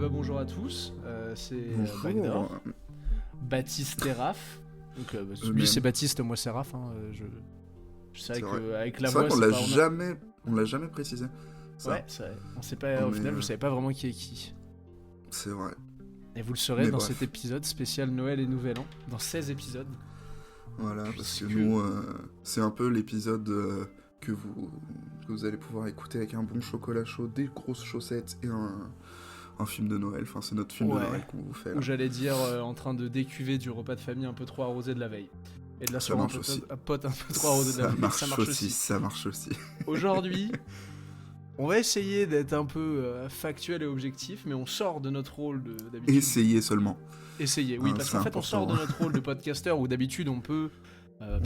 bonjour à tous, c'est Bonjour. Bagdor, Baptiste et Raph. Donc lui Même. c'est Baptiste, moi c'est Raph. C'est vrai qu'avec la C'est voix, vrai qu'on c'est l'a pas... on l'a jamais précisé. Ça, Ouais, c'est vrai. On sait pas, au final, vous savez pas vraiment qui est qui. c'est vrai. Et vous le saurez Mais dans bref. cet épisode spécial Noël et Nouvel An, dans 16 épisodes. Voilà, parce que Puisque- nous, c'est un peu l'épisode que vous allez pouvoir écouter avec un bon chocolat chaud, des grosses chaussettes et un film de Noël. Enfin, c'est notre film de Ouais. Noël qu'on vous fait. Là. Où j'allais dire en train de décuver du repas de famille un peu trop arrosé de la veille. Et de la Ça soirée marche aussi. un pote un peu trop arrosé de la Ça veille. marche aussi, ça marche aussi. Aujourd'hui, on va essayer d'être un peu factuel et objectif, mais on sort de notre rôle d'habitude. Essayez seulement. Essayer, oui, parce c'est qu'en fait, on sort de important. notre rôle de podcasteur où d'habitude on peut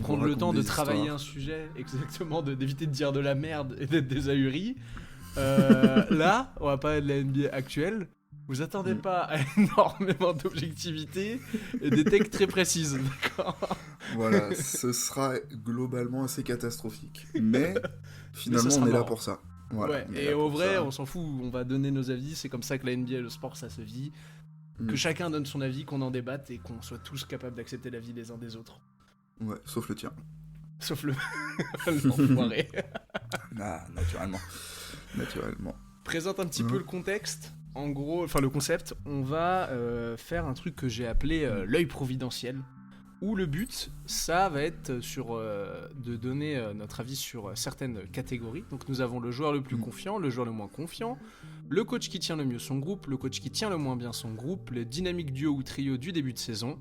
prendre vous le temps raconte de des travailler histoires. un sujet, exactement, d'éviter de dire de la merde et d'être des ahuris. Là, on va parler de la NBA actuelle. Vous attendez pas à énormément d'objectivité et des techs très précises, d'accord? Voilà, ce sera globalement assez catastrophique. Mais finalement, sera on est là marrant. pour ça. Voilà, Ouais, on est et là au pour vrai, ça. on s'en fout, on va donner nos avis, c'est comme ça que la NBA et le sport, ça se vit. Que Mm. chacun donne son avis, qu'on en débatte et qu'on soit tous capables d'accepter l'avis des uns des autres. Ouais, sauf le tien. Sauf le l'enfoiré. Ah, naturellement. Naturellement. Présente un petit peu le contexte. En gros, enfin le concept, on va faire un truc que j'ai appelé l'œil providentiel. Où le but, ça va être de donner notre avis sur certaines catégories. Donc nous avons le joueur le plus confiant, le joueur le moins confiant, le coach qui tient le mieux son groupe, le coach qui tient le moins bien son groupe, le dynamique duo ou trio du début de saison,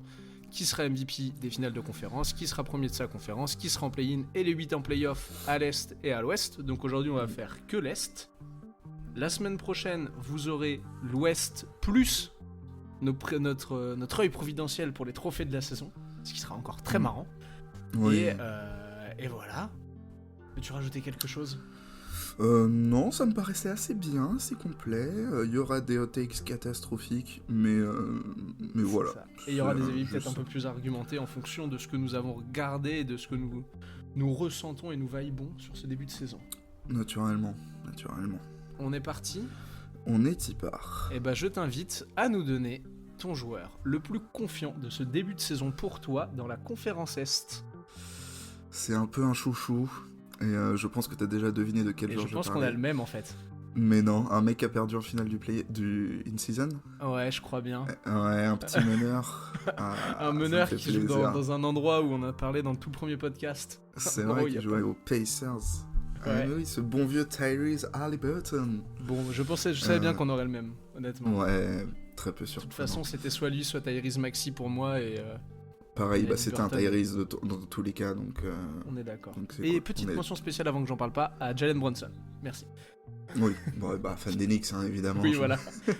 qui sera MVP des finales de conférence, qui sera premier de sa conférence, qui sera en play-in et les 8 en play-off à l'Est et à l'Ouest. Donc aujourd'hui on va faire que l'Est. La semaine prochaine, vous aurez l'Ouest plus notre œil providentiel pour les trophées de la saison, ce qui sera encore très marrant. Oui. Et voilà. Veux-tu rajouter quelque chose ? Non, ça me paraissait assez bien, assez complet. Il y aura des hot takes catastrophiques, mais voilà. C'est ça. Et il y aura des avis Je peut-être un sais. peu plus argumentés en fonction de ce que nous avons regardé et de ce que nous ressentons et nous vibons sur ce début de saison. Naturellement. On est parti ? On est y part. Et bah je t'invite à nous donner ton joueur le plus confiant de ce début de saison pour toi dans la conférence Est. C'est un peu un chouchou, et je pense que t'as déjà deviné de quel Et joueur je pense qu'on a parlais. le même en fait. Mais non, un mec qui a perdu en finale du in-season. Ouais, je crois bien. Ouais, un petit meneur. Ah, Un ça me meneur fait qui joue plaisir. dans un endroit où on a parlé dans le tout premier podcast. C'est Un vrai endroit où il y qu'il a jouait pas- aux Pacers. Ah Ouais. mais oui, ce bon vieux Tyrese Haliburton. Bon, je savais bien qu'on aurait le même, honnêtement. Ouais, très peu De surprenant. toute façon, c'était soit lui, soit Tyrese Maxey pour moi, et Pareil, et c'était un Haliburton. Tyrese dans tous les cas, donc... on est d'accord. Donc c'est Et cool. petite On est- mention spéciale avant que j'en parle pas à Jalen Brunson. Merci. Oui, bon, bah, fan d'Enix, hein, évidemment. Oui, voilà.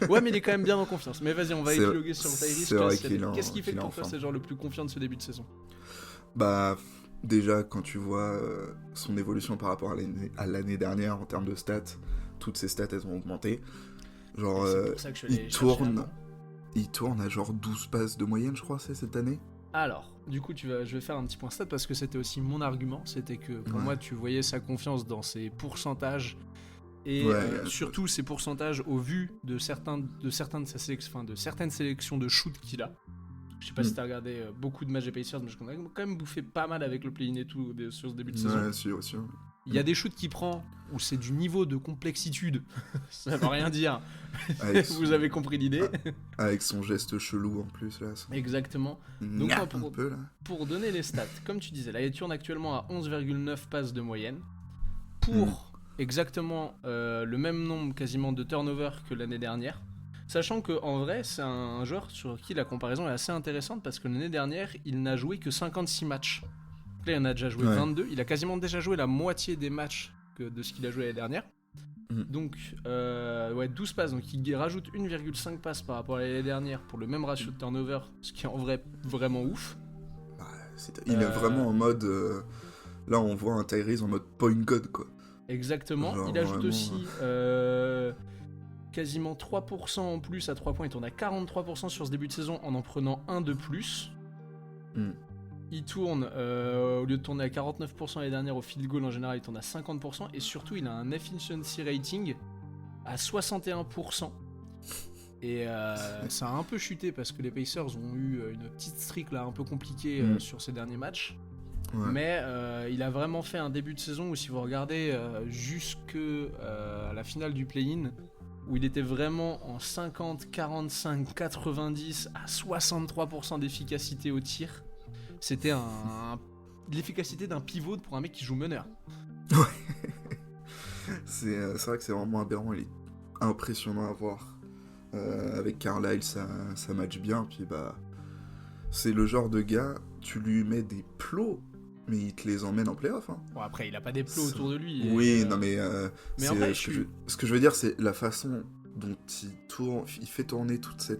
Ouais, mais il est quand même bien en confiance. Mais vas-y, on va C'est- épiloguer sur Tyrese. c'est vrai Qu'est-ce qui fait qu'il que est en pour toi, forme. c'est genre le plus confiant de ce début de saison ? Bah, déjà, quand tu vois son évolution par rapport à l'année dernière en termes de stats, toutes ses stats, elles ont augmenté. Genre, Et c'est pour ça que je suis allé il chercher tourne... avant. Il tourne à genre 12 passes de moyenne, je crois, c'est cette année. Alors, du coup, je vais faire un petit point stat parce que c'était aussi mon argument. C'était que pour Ouais. moi, tu voyais sa confiance dans ses pourcentages et Ouais, surtout ses pourcentages au vu de certaines sélections de shoot qu'il a. Je sais pas si t'as regardé beaucoup de matchs des Pacers, mais je connais quand même bouffé pas mal avec le play-in et tout sur ce début de saison. Ouais, sûr. Il y a des shoots qu'il prend où c'est du niveau de complexitude. Ça veut rien dire. Avec Vous avez compris l'idée. Avec son geste chelou en plus, là. Exactement. Donc, Gnap, moi, pour- un peu, là. Pour donner les stats, comme tu disais, là il tourne actuellement à 11,9 passes de moyenne pour exactement le même nombre quasiment de turnovers que l'année dernière. Sachant que en vrai, c'est un joueur sur qui la comparaison est assez intéressante parce que l'année dernière, il n'a joué que 56 matchs. Là, il en a déjà joué Ouais. 22. Il a quasiment déjà joué la moitié des matchs de ce qu'il a joué l'année dernière. Mhm. Donc, 12 passes. Donc, il rajoute 1,5 passes par rapport à l'année dernière pour le même ratio de turnover, ce qui est en vrai vraiment ouf. Bah, il est vraiment en mode... Là, on voit un Tyrese en mode point god, quoi. Exactement. Genre, Il ajoute vraiment, aussi quasiment 3% en plus à 3 points. Il tourne à 43% sur ce début de saison en prenant un de plus. Mm. Il tourne, au lieu de tourner à 49% l'année dernière au field goal en général, il tourne à 50%. Et surtout, il a un efficiency rating à 61%. Et ça a un peu chuté parce que les Pacers ont eu une petite streak là un peu compliquée sur ces derniers matchs. Ouais. Mais il a vraiment fait un début de saison où si vous regardez jusque à la finale du play-in, où il était vraiment en 50, 45, 90 à 63% d'efficacité au tir. C'était l'efficacité d'un pivot pour un mec qui joue meneur. C'est vrai que c'est vraiment aberrant, il est impressionnant à voir. Avec Carlisle, ça match bien, puis bah... C'est le genre de gars, tu lui mets des plots, mais il te les emmène en play-off. Hein. Bon, après, il a pas des plots autour de lui. Oui, non mais... mais en fait, ce que je veux dire, c'est la façon dont il fait tourner toute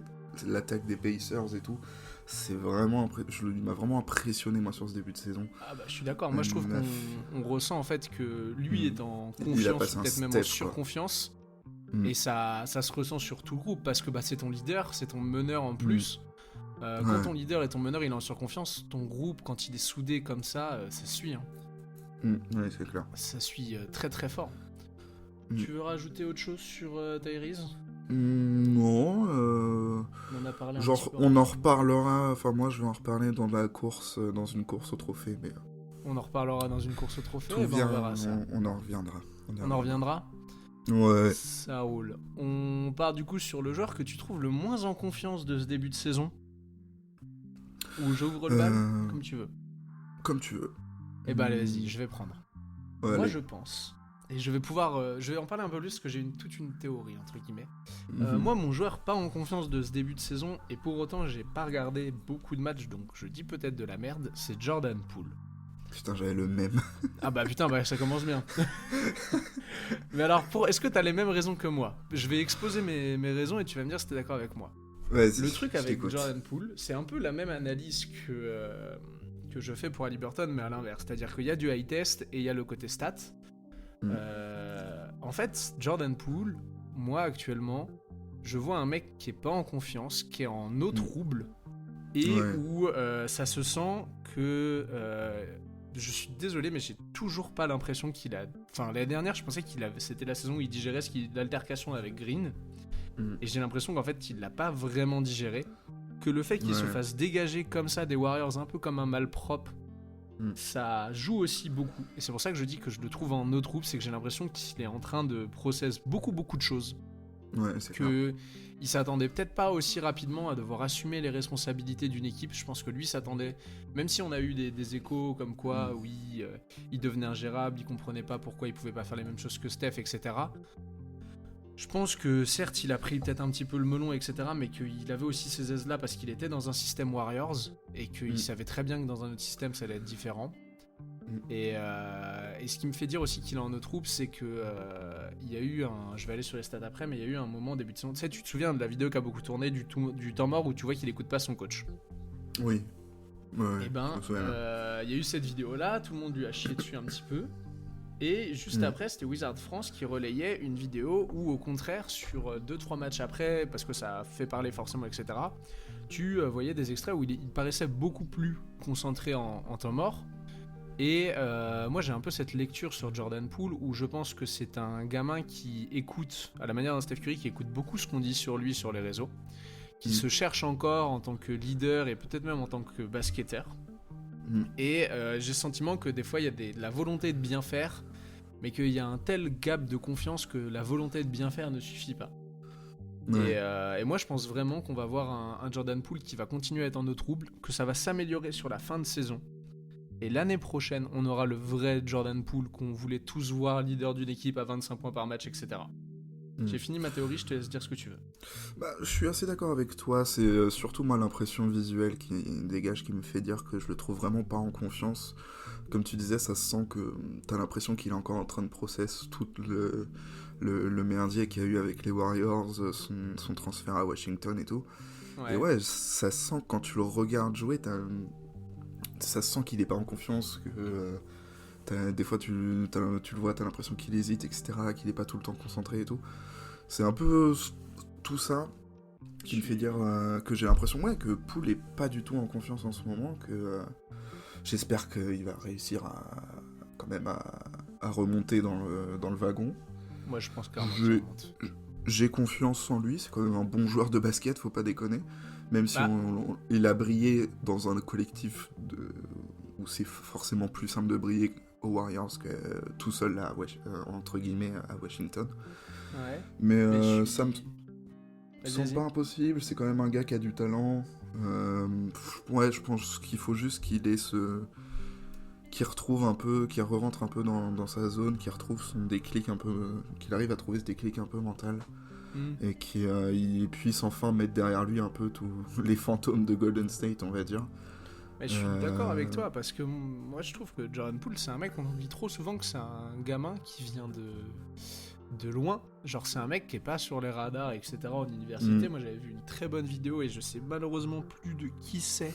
l'attaque des Pacers et tout. C'est vraiment... Il m'a vraiment impressionné, moi, sur ce début de saison. Ah bah, je suis d'accord. Moi, je trouve qu'on ressent, en fait, que lui est en confiance, peut-être même en surconfiance. Et ça se ressent sur tout le groupe, parce que bah, c'est ton leader, c'est ton meneur en plus. Quand ton leader et ton meneur il est en surconfiance, ton groupe, quand il est soudé comme ça suit. Hein. Oui, c'est clair. Ça suit très très fort. Tu veux rajouter autre chose sur Tyrese ? Non. On en a parlé un petit peu. On en reparlera. Enfin, moi, je vais en reparler dans une course au trophée, mais. On en reparlera dans une course au trophée. On verra ça. On en reviendra. On en reviendra. Ouais. Ça roule. On part du coup sur le joueur que tu trouves le moins en confiance de ce début de saison. Ou j'ouvre le bal, comme tu veux. Comme tu veux. Eh bah allez, vas-y, je vais prendre. Ouais, moi je pense, et je vais pouvoir, je vais en parler un peu plus parce que j'ai toute une théorie entre guillemets. Moi mon joueur pas en confiance de ce début de saison, et pour autant j'ai pas regardé beaucoup de matchs, donc je dis peut-être de la merde, c'est Jordan Poole. Putain, j'avais le même. Ah bah putain, bah ça commence bien. Mais alors, est-ce que t'as les mêmes raisons que moi ? Je vais exposer mes raisons et tu vas me dire si t'es d'accord avec moi. Vas-y, le truc avec Jordan Poole, c'est un peu la même analyse que je fais pour Haliburton, mais à l'inverse. C'est-à-dire qu'il y a du high test et il y a le côté stat. En fait, Jordan Poole, moi actuellement, je vois un mec qui est pas en confiance, qui est en eau trouble, et où ça se sent que... je suis désolé, mais j'ai toujours pas l'impression qu'il a... Enfin, l'année dernière, je pensais c'était la saison où il digérait l'altercation avec Green. Et j'ai l'impression qu'en fait, il l'a pas vraiment digéré. Que le fait qu'il se fasse dégager comme ça des Warriors, un peu comme un malpropre, ça joue aussi beaucoup. Et c'est pour ça que je dis que je le trouve en eau trouble, c'est que j'ai l'impression qu'il est en train de process beaucoup de choses. Ouais, c'est que il s'attendait peut-être pas aussi rapidement à devoir assumer les responsabilités d'une équipe. Je pense que lui s'attendait, même si on a eu des échos comme quoi, oui, il devenait ingérable, il comprenait pas pourquoi il pouvait pas faire les mêmes choses que Steph, etc. Je pense que certes, il a pris peut-être un petit peu le melon, etc., mais qu'il avait aussi ces aises-là parce qu'il était dans un système Warriors et qu'il savait très bien que dans un autre système, ça allait être différent. Et ce qui me fait dire aussi qu'il est en eau trouble, c'est que il y a eu je vais aller sur les stats après, mais il y a eu un moment début de saison. Tu sais, tu te souviens de la vidéo qui a beaucoup tourné du temps mort où tu vois qu'il écoute pas son coach. Oui. Et ben, il y a eu cette vidéo-là, tout le monde lui a chié dessus un petit peu. Et juste après, c'était Wizard France qui relayait une vidéo où, au contraire, sur 2-3 matchs après, parce que ça a fait parler forcément, etc., tu voyais des extraits où il paraissait beaucoup plus concentré en temps mort. Et moi, j'ai un peu cette lecture sur Jordan Poole où je pense que c'est un gamin qui écoute, à la manière d'un Steph Curry, qui écoute beaucoup ce qu'on dit sur lui sur les réseaux, qui se cherche encore en tant que leader et peut-être même en tant que basketteur. Et j'ai le sentiment que des fois, il y a de la volonté de bien faire, mais qu'il y a un tel gap de confiance que la volonté de bien faire ne suffit pas. Et moi, je pense vraiment qu'on va voir un Jordan Poole qui va continuer à être en eau trouble, que ça va s'améliorer sur la fin de saison. Et l'année prochaine, on aura le vrai Jordan Poole qu'on voulait tous voir, leader d'une équipe à 25 points par match, etc. J'ai fini ma théorie, je te laisse dire ce que tu veux. Bah, je suis assez d'accord avec toi, c'est surtout moi l'impression visuelle qui dégage, qui me fait dire que je le trouve vraiment pas en confiance. Comme tu disais, ça se sent que t'as l'impression qu'il est encore en train de process tout le merdier qu'il y a eu avec les Warriors, son transfert à Washington et tout. Et ouais, ça se sent quand tu le regardes jouer, ça se sent qu'il est pas en confiance, que des fois tu le vois, t'as l'impression qu'il hésite, etc., qu'il est pas tout le temps concentré et tout. C'est un peu tout ça qui me fait dire que j'ai l'impression que Poole est pas du tout en confiance en ce moment, que j'espère qu'il va réussir quand même à remonter dans le wagon. Moi je pense clairement qu'il remonte. j'ai confiance en lui, c'est quand même un bon joueur de basket, faut pas déconner. Même si Bah, il a brillé dans un collectif où c'est forcément plus simple de briller aux Warriors que tout seul là, entre guillemets, à Washington. ouais. Mais Mais je ça me suis. Vas-y, semble vas-y. pas impossible, c'est quand même un gars qui a du talent. Ouais, je pense qu'il faut juste qu'il retrouve un peu, qu'il re-rentre un peu dans sa zone, qu'il retrouve son déclic un peu, qu'il arrive à trouver ce déclic un peu mental Hmm. et qu'il puisse enfin mettre derrière lui un peu tous les fantômes de Golden State, on va dire. Mais je suis d'accord avec toi parce que moi je trouve que Jordan Poole c'est un mec, on oublie trop souvent que c'est un gamin qui vient de loin. Genre c'est un mec qui est pas sur les radars, etc. en université. Moi j'avais vu une très bonne vidéo et je sais malheureusement plus de qui c'est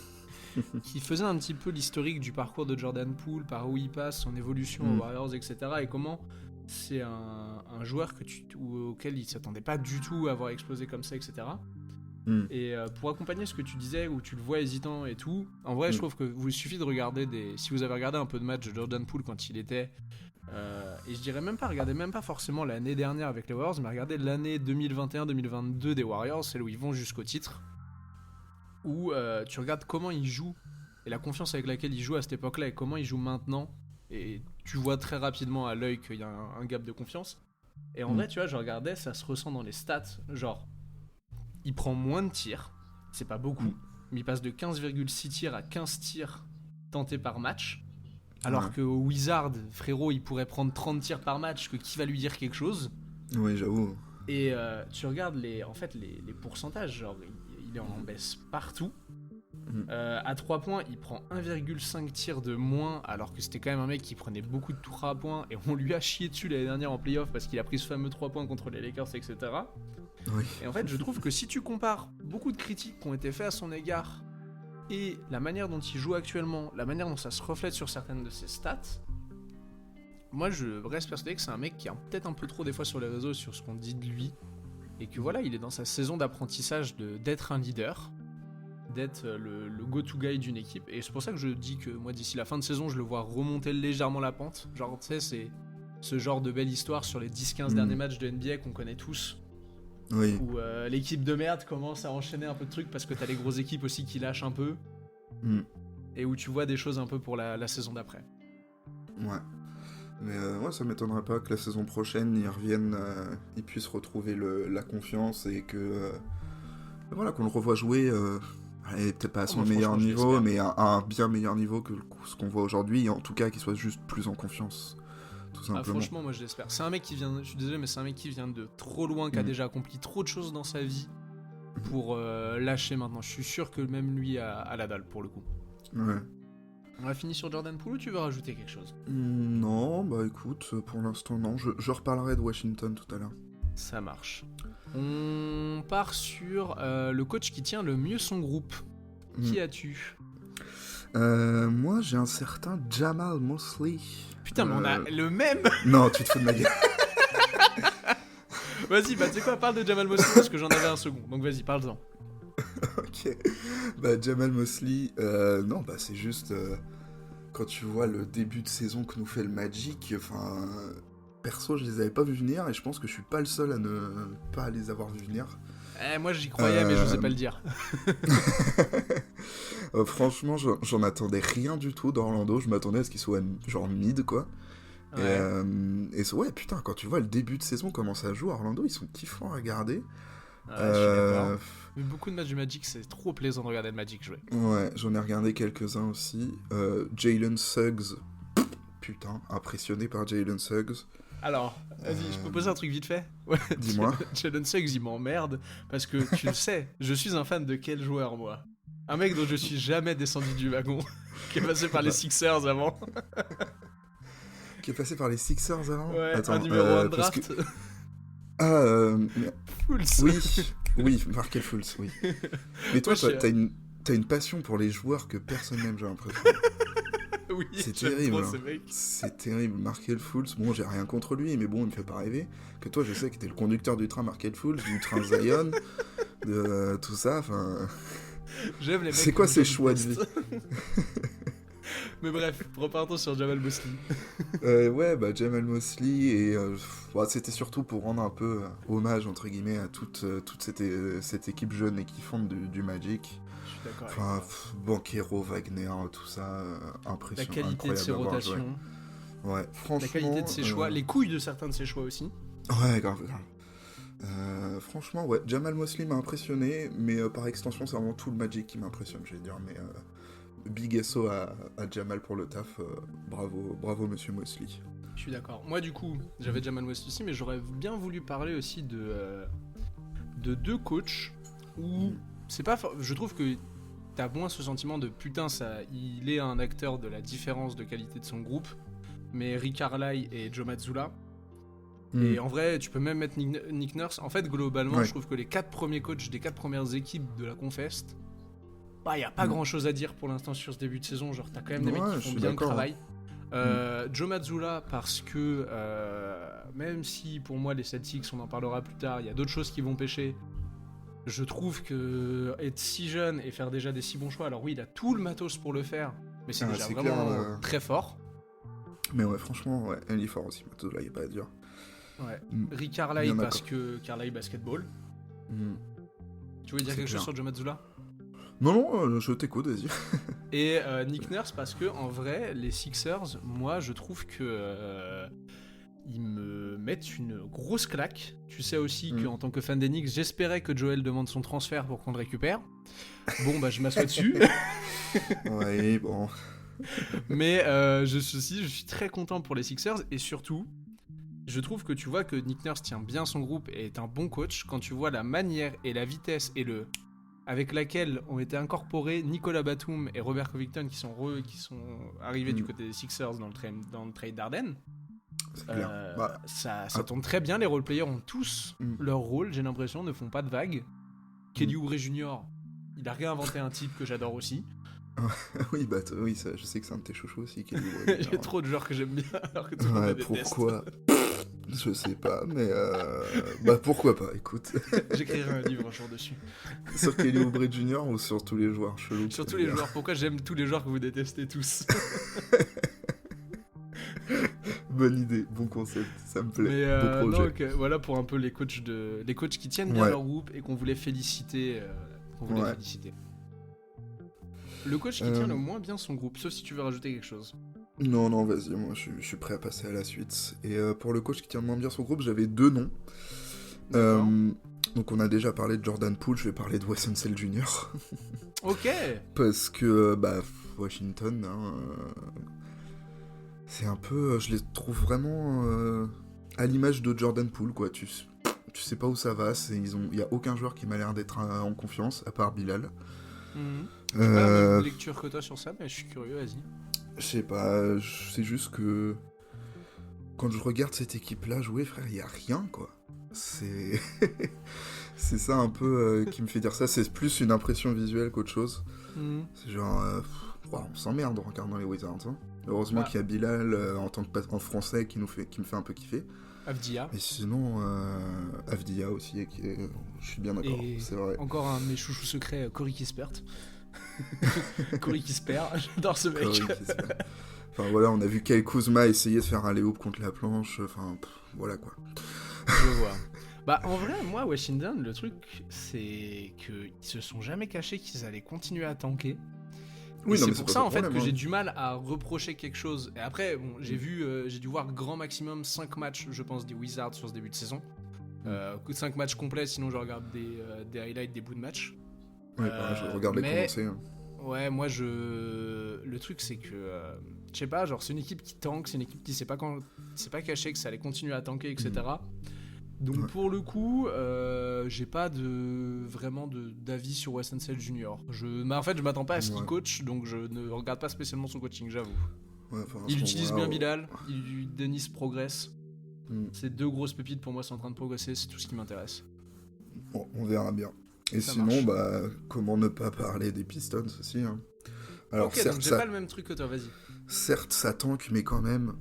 qui faisait un petit peu l'historique du parcours de Jordan Poole, par où il passe, son évolution aux Warriors, etc. Et comment c'est un joueur auquel il s'attendait pas du tout à avoir explosé comme ça, etc. Et pour accompagner ce que tu disais, où tu le vois hésitant et tout, en vrai, je trouve que vous suffit de regarder si vous avez regardé un peu de match de Jordan Poole quand il était, et je dirais même pas, regardez même pas forcément l'année dernière avec les Warriors, mais regardez l'année 2021-2022 des Warriors, celle où ils vont jusqu'au titre, où tu regardes comment il joue et la confiance avec laquelle il joue à cette époque-là et comment il joue maintenant, et tu vois très rapidement à l'œil qu'il y a un gap de confiance. Et en vrai, tu vois, je regardais, ça se ressent dans les stats, genre il prend moins de tirs, c'est pas beaucoup, mais il passe de 15,6 tirs à 15 tirs tentés par match. Alors qu'au Wizard, frérot, il pourrait prendre 30 tirs par match, que qui va lui dire quelque chose. Oui, j'avoue. Et tu regardes les pourcentages, genre il est en baisse partout. À 3 points, il prend 1,5 tirs de moins, alors que c'était quand même un mec qui prenait beaucoup de 3 points, et on lui a chié dessus l'année dernière en playoff parce qu'il a pris ce fameux 3 points contre les Lakers, etc. Oui. Et en fait, je trouve que si tu compares beaucoup de critiques qui ont été faites à son égard et la manière dont il joue actuellement, la manière dont ça se reflète sur certaines de ses stats, moi je reste persuadé que c'est un mec qui a peut-être un peu trop des fois sur les réseaux sur ce qu'on dit de lui, et que voilà, il est dans sa saison d'apprentissage d'être un leader, d'être le go-to guy d'une équipe, et c'est pour ça que je dis que moi d'ici la fin de saison, je le vois remonter légèrement la pente. Genre, tu sais, c'est ce genre de belle histoire sur les 10-15 derniers matchs de NBA qu'on connaît tous. Oui. Où l'équipe de merde commence à enchaîner un peu de trucs parce que t'as les grosses équipes aussi qui lâchent un peu. Et où tu vois des choses un peu pour la saison d'après. Ouais. Mais ouais, ça m'étonnerait pas que la saison prochaine, ils reviennent, ils puissent retrouver la confiance et que voilà, qu'on le revoit jouer, allez, peut-être pas à son meilleur niveau, mais à un bien meilleur niveau que ce qu'on voit aujourd'hui, et en tout cas qu'il soit juste plus en confiance. Tout simplement. Franchement, moi je l'espère. C'est un mec qui vient, je suis désolé, mais c'est un mec qui vient de trop loin, qui a déjà accompli trop de choses dans sa vie pour lâcher maintenant. Je suis sûr que même lui a la dalle pour le coup. Ouais. On a fini sur Jordan Poole ou tu veux rajouter quelque chose? Non, bah écoute, pour l'instant non. Je reparlerai de Washington tout à l'heure. Ça marche. On part sur le coach qui tient le mieux son groupe. Qui as-tu? Moi j'ai un certain Jamal Mosley. Putain, mais on a le même. Non, tu te fous de ma gueule. Vas-y, bah tu sais quoi, parle de Jamal Mosley parce que j'en avais un second. Donc vas-y, parle-en. Ok. Bah Jamal Mosley, non, bah c'est juste quand tu vois le début de saison que nous fait le Magic, enfin perso je les avais pas vus venir et je pense que je suis pas le seul à ne pas les avoir vus venir. Moi j'y croyais mais j'osais pas le dire. Franchement j'en attendais rien du tout d'Orlando, je m'attendais à ce qu'ils soient genre mid quoi. Ouais. Et ouais putain, quand tu vois le début de saison comment ça joue Orlando, ils sont kiffants à regarder. Ouais, je suis d'accord. Mais beaucoup de matchs du Magic, c'est trop plaisant de regarder le Magic jouer. Ouais, j'en ai regardé quelques-uns aussi. Jalen Suggs, putain, impressionné par Jalen Suggs. Alors, vas-y, je peux poser un truc vite fait? Ouais. Dis-moi. Jalen Suggs, il m'emmerde, parce que tu le sais, je suis un fan de quel joueur, moi? Un mec dont je suis jamais descendu du wagon, qui est passé par les Sixers avant. Qui est passé par les Sixers avant? Ouais, attends, un numéro 1 de draft. Que... Ah, Fultz. Oui, Markel Fultz, oui. Mais toi, t'as une passion pour les joueurs que personne n'aime, j'ai l'impression. Oui, c'est terrible. C'est terrible. Markel Fultz, bon, j'ai rien contre lui, mais bon, il me fait pas rêver. Que toi, je sais que t'es le conducteur du train Markel Fultz, du train Zion, de tout ça, enfin... J'aime les mecs. C'est quoi ces choix de vie? Mais bref, repartons sur Jamal Mosley. Ouais, bah Jamal Mosley, et bah, c'était surtout pour rendre un peu hommage, entre guillemets, à toute cette équipe jeune et kiffante du Magic. Je suis d'accord avec Enfin, toi. Banchero, Wagner, tout ça, La impression qualité de ses incroyable à voir jouer. rotations, Ouais, la qualité franchement... de ses choix, les couilles de certains de ses choix aussi. Ouais, grave, grave. Franchement, ouais, Jamal Mosley m'a impressionné, mais par extension, c'est vraiment tout le Magic qui m'impressionne, je vais dire. Mais big SO à Jamal pour le taf, bravo Monsieur Mosley. Je suis d'accord. Moi, du coup, j'avais Jamal Mosley aussi, mais j'aurais bien voulu parler aussi de deux coachs où c'est pas. Je trouve que t'as moins ce sentiment de putain, ça, il est un acteur de la différence de qualité de son groupe, mais Rick Carlisle et Joe Mazzulla. Et en vrai, tu peux même mettre Nick Nurse. En fait, globalement, Ouais. je trouve que les 4 premiers coachs des 4 premières équipes de la Confest, bah, y a pas grand chose à dire pour l'instant sur ce début de saison. Genre, t'as quand même des mecs Ouais, qui je font suis bien le d'accord, travail. Joe Mazzulla, parce que même si pour moi les Celtics, on en parlera plus tard, il y a d'autres choses qui vont pêcher. Je trouve que être si jeune et faire déjà des si bons choix, alors oui, il a tout le matos pour le faire, mais c'est déjà c'est vraiment clair, très fort. Mais ouais, franchement, ouais, elle est fort aussi, Matos, là, y a pas à dire. Ouais. Mm. Rick Carlisle, Bien parce d'accord. que Carlisle basketball. Mm. Tu voulais dire C'est quelque chose clair. sur Joe Mazzulla? Non, je t'écoute, vas-y. Et Nick Nurse, parce que en vrai, les Sixers, moi je trouve que ils me mettent une grosse claque. Tu sais aussi qu'en tant que fan des Knicks, j'espérais que Joel demande son transfert pour qu'on le récupère. Bon, bah je m'assois dessus. Ouais, bon. Mais je suis très content pour les Sixers, et surtout, je trouve que tu vois que Nick Nurse tient bien son groupe et est un bon coach quand tu vois la manière et la vitesse et le avec laquelle ont été incorporés Nicolas Batum et Robert Covington qui sont arrivés du côté des Sixers dans le trade d'Arden. C'est clair. Bah, Ça tourne très bien, les roleplayers ont tous leur rôle, j'ai l'impression, ne font pas de vagues. Kelly Oubre Jr., il a réinventé un type que j'adore aussi. oui, oui, ça, je sais que c'est un de tes chouchous aussi. Il y a trop de joueurs que j'aime bien alors que tout le monde les déteste. Pourquoi? Je sais pas, mais bah pourquoi pas, écoute. J'écrirai un livre un jour dessus. Sur Kelly Oubre Jr. ou sur tous les joueurs chelous? Sur tous les joueurs, pourquoi j'aime tous les joueurs que vous détestez tous. Bonne idée, bon concept, ça me plaît. Mais beau projet. donc voilà pour un peu les coachs qui tiennent bien leur groupe et qu'on voulait féliciter. Le coach qui tient le moins bien son groupe, sauf si tu veux rajouter quelque chose. Non, vas-y, moi je suis prêt à passer à la suite. Et pour le coach qui tient moins bien son groupe, j'avais deux noms. Donc on a déjà parlé de Jordan Poole, je vais parler de Wes Unseld Jr. Ok. Parce que, Washington, c'est un peu... je les trouve vraiment à l'image de Jordan Poole, quoi. Tu sais pas où ça va, il y a aucun joueur qui m'a l'air d'être en confiance, à part Bilal. J'ai pas la même lecture que toi sur ça, mais je suis curieux, vas-y. Je sais pas, c'est juste que... Quand je regarde cette équipe-là jouer, frère, il y a rien, quoi. C'est... c'est ça un peu qui me fait dire ça, c'est plus une impression visuelle qu'autre chose. C'est genre... on s'emmerde en regardant les Wizards, hein. Heureusement qu'il y a Bilal en français qui me fait un peu kiffer. Avdia. Et sinon, Avdia aussi, je suis bien d'accord, c'est vrai. Encore un de mes chouchous secrets, Corey Kispert. Corey Kispert, j'adore ce mec. Enfin voilà, on a vu Kyle Kuzma essayer de faire un lay-oop contre la planche, enfin voilà quoi. Je vois. Bah en vrai, moi, Washington, le truc, c'est qu'ils se sont jamais cachés qu'ils allaient continuer à tanker. Oui, c'est pour ça en fait que j'ai du mal à reprocher quelque chose. Et après, bon, j'ai dû voir grand maximum 5 matchs, je pense, des Wizards sur ce début de saison. 5 matchs complets, sinon je regarde des highlights, des bouts de match. Ouais, je regarde les commencer. Hein. Ouais, moi le truc c'est que je sais pas, genre c'est une équipe qui tank, c'est une équipe qui sait pas caché que ça allait continuer à tanker, etc. Donc pour le coup, j'ai pas vraiment d'avis sur Wes Unseld Jr. En fait, je m'attends pas à ce qu'il coach, donc je ne regarde pas spécialement son coaching, j'avoue. Il utilise bien Bilal, Dennis progresse. Ces deux grosses pépites pour moi sont en train de progresser, c'est tout ce qui m'intéresse. Bon, on verra bien. Et ça sinon, comment ne pas parler des Pistons aussi, hein. Alors, ok, donc j'ai pas le même truc que toi, vas-y. Certes, ça tank, mais quand même,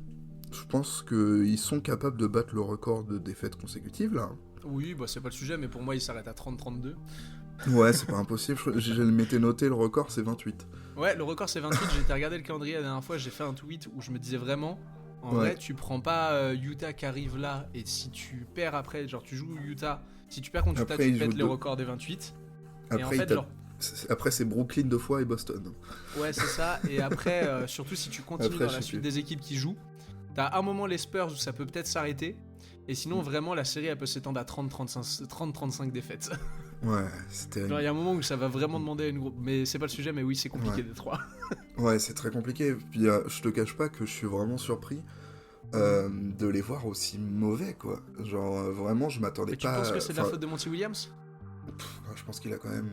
je pense qu'ils sont capables de battre le record de défaites consécutives, là. Oui, c'est pas le sujet, mais pour moi, ils s'arrêtent à 30-32. Ouais, c'est pas impossible. Je m'étais noté, le record, c'est 28. Ouais, le record c'est 28. J'étais regardé le calendrier la dernière fois, j'ai fait un tweet où je me disais vraiment, en Ouais. vrai, tu prends pas Utah qui arrive là, et si tu perds après, genre tu joues Utah, si tu perds contre Utah, Après, tu il joue pètes les deux. records des 28. Et en Après, fait, genre, Après, c'est Brooklyn 2 fois et Boston. ouais, c'est ça. Et après, surtout si tu continues Après, dans je la sais suite plus. des équipes qui jouent, t'as un moment les Spurs où ça peut peut-être s'arrêter. Et sinon, vraiment, la série, elle peut s'étendre à 30-35 défaites. Ouais, c'est Genre, il terrible. y a un moment où ça va vraiment demander à une groupe. Mais c'est pas le sujet, mais oui, c'est compliqué Ouais. des trois. Ouais, c'est très compliqué. Puis, je te cache pas que je suis vraiment surpris de les voir aussi mauvais, quoi. Genre, vraiment, je m'attendais Mais tu pas. penses que c'est de la Enfin, faute de Monty Williams? je pense qu'il a quand même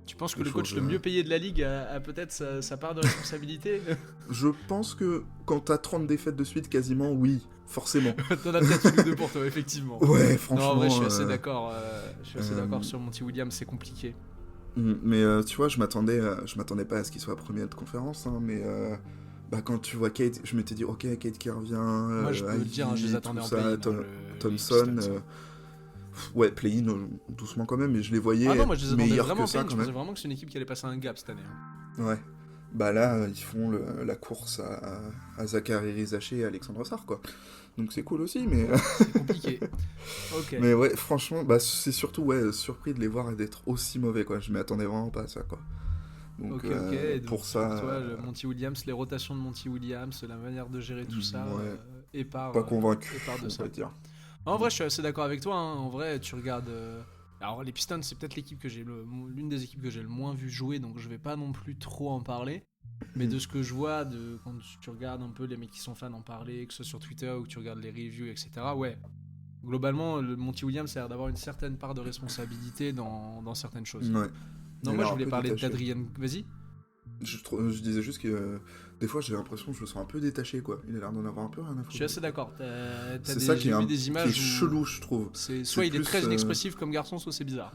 Tu penses que des le coach choses. le mieux payé de la ligue a peut-être sa part de responsabilité? Je pense que quand t'as 30 défaites de suite, quasiment, oui, forcément. T'en as peut-être une ou deux pour toi, effectivement. Ouais, Non, en franchement. vrai, je suis assez d'accord. Je suis assez euh, d'accord sur Monty Williams, c'est compliqué. Mais tu vois, je m'attendais pas à ce qu'il soit premier de conférence, hein, mais bah, quand tu vois Kate, je m'étais dit, ok, Kate qui revient, Moi, je peux le dire, hein, je les Ivy, attendais tout en ça, play-in. Les Thompson, Pistons, hein. ouais, play-in, doucement quand même, mais je les voyais Ah non, être moi je les attendais meilleurs vraiment que en ça play-in. Je quand pensais même. vraiment que c'est une équipe qui allait passer un gap cette année, hein. Ouais. Bah là, ils font la course à Zachary Rizaché et Alexandre Sarr, quoi. Donc c'est cool aussi, mais... C'est compliqué. Ok. mais ouais, franchement, bah, c'est surtout ouais, surpris de les voir et d'être aussi mauvais, quoi. Je m'y attendais vraiment pas à ça, quoi. Donc Ok. Et donc, pour ça, toi, le Monty Williams, les rotations de Monty Williams, la manière de gérer tout ça, ouais, épars pas convaincu, de on ça. va dire. En vrai, je suis assez d'accord avec toi, hein. En vrai, tu regardes. Alors, les Pistons, c'est peut-être l'équipe que l'une des équipes que j'ai le moins vu jouer, donc je vais pas non plus trop en parler. Mais de ce que je vois, quand tu regardes un peu les mecs qui sont fans en parler, que ce soit sur Twitter ou que tu regardes les reviews, etc. Ouais, globalement, le Monty Williams a l'air d'avoir une certaine part de responsabilité dans certaines choses. Ouais. Non, Il moi a je un voulais peu parler détaché. d'Adrian. Vas-y. Je disais juste que des fois j'ai l'impression que je le sens un peu détaché, quoi. Il a l'air d'en avoir un peu rien à foutre. Je suis assez d'accord. C'est ça J'ai vu des qui est images où chelou, je trouve. soit il est plus, très inexpressif comme garçon, soit c'est bizarre.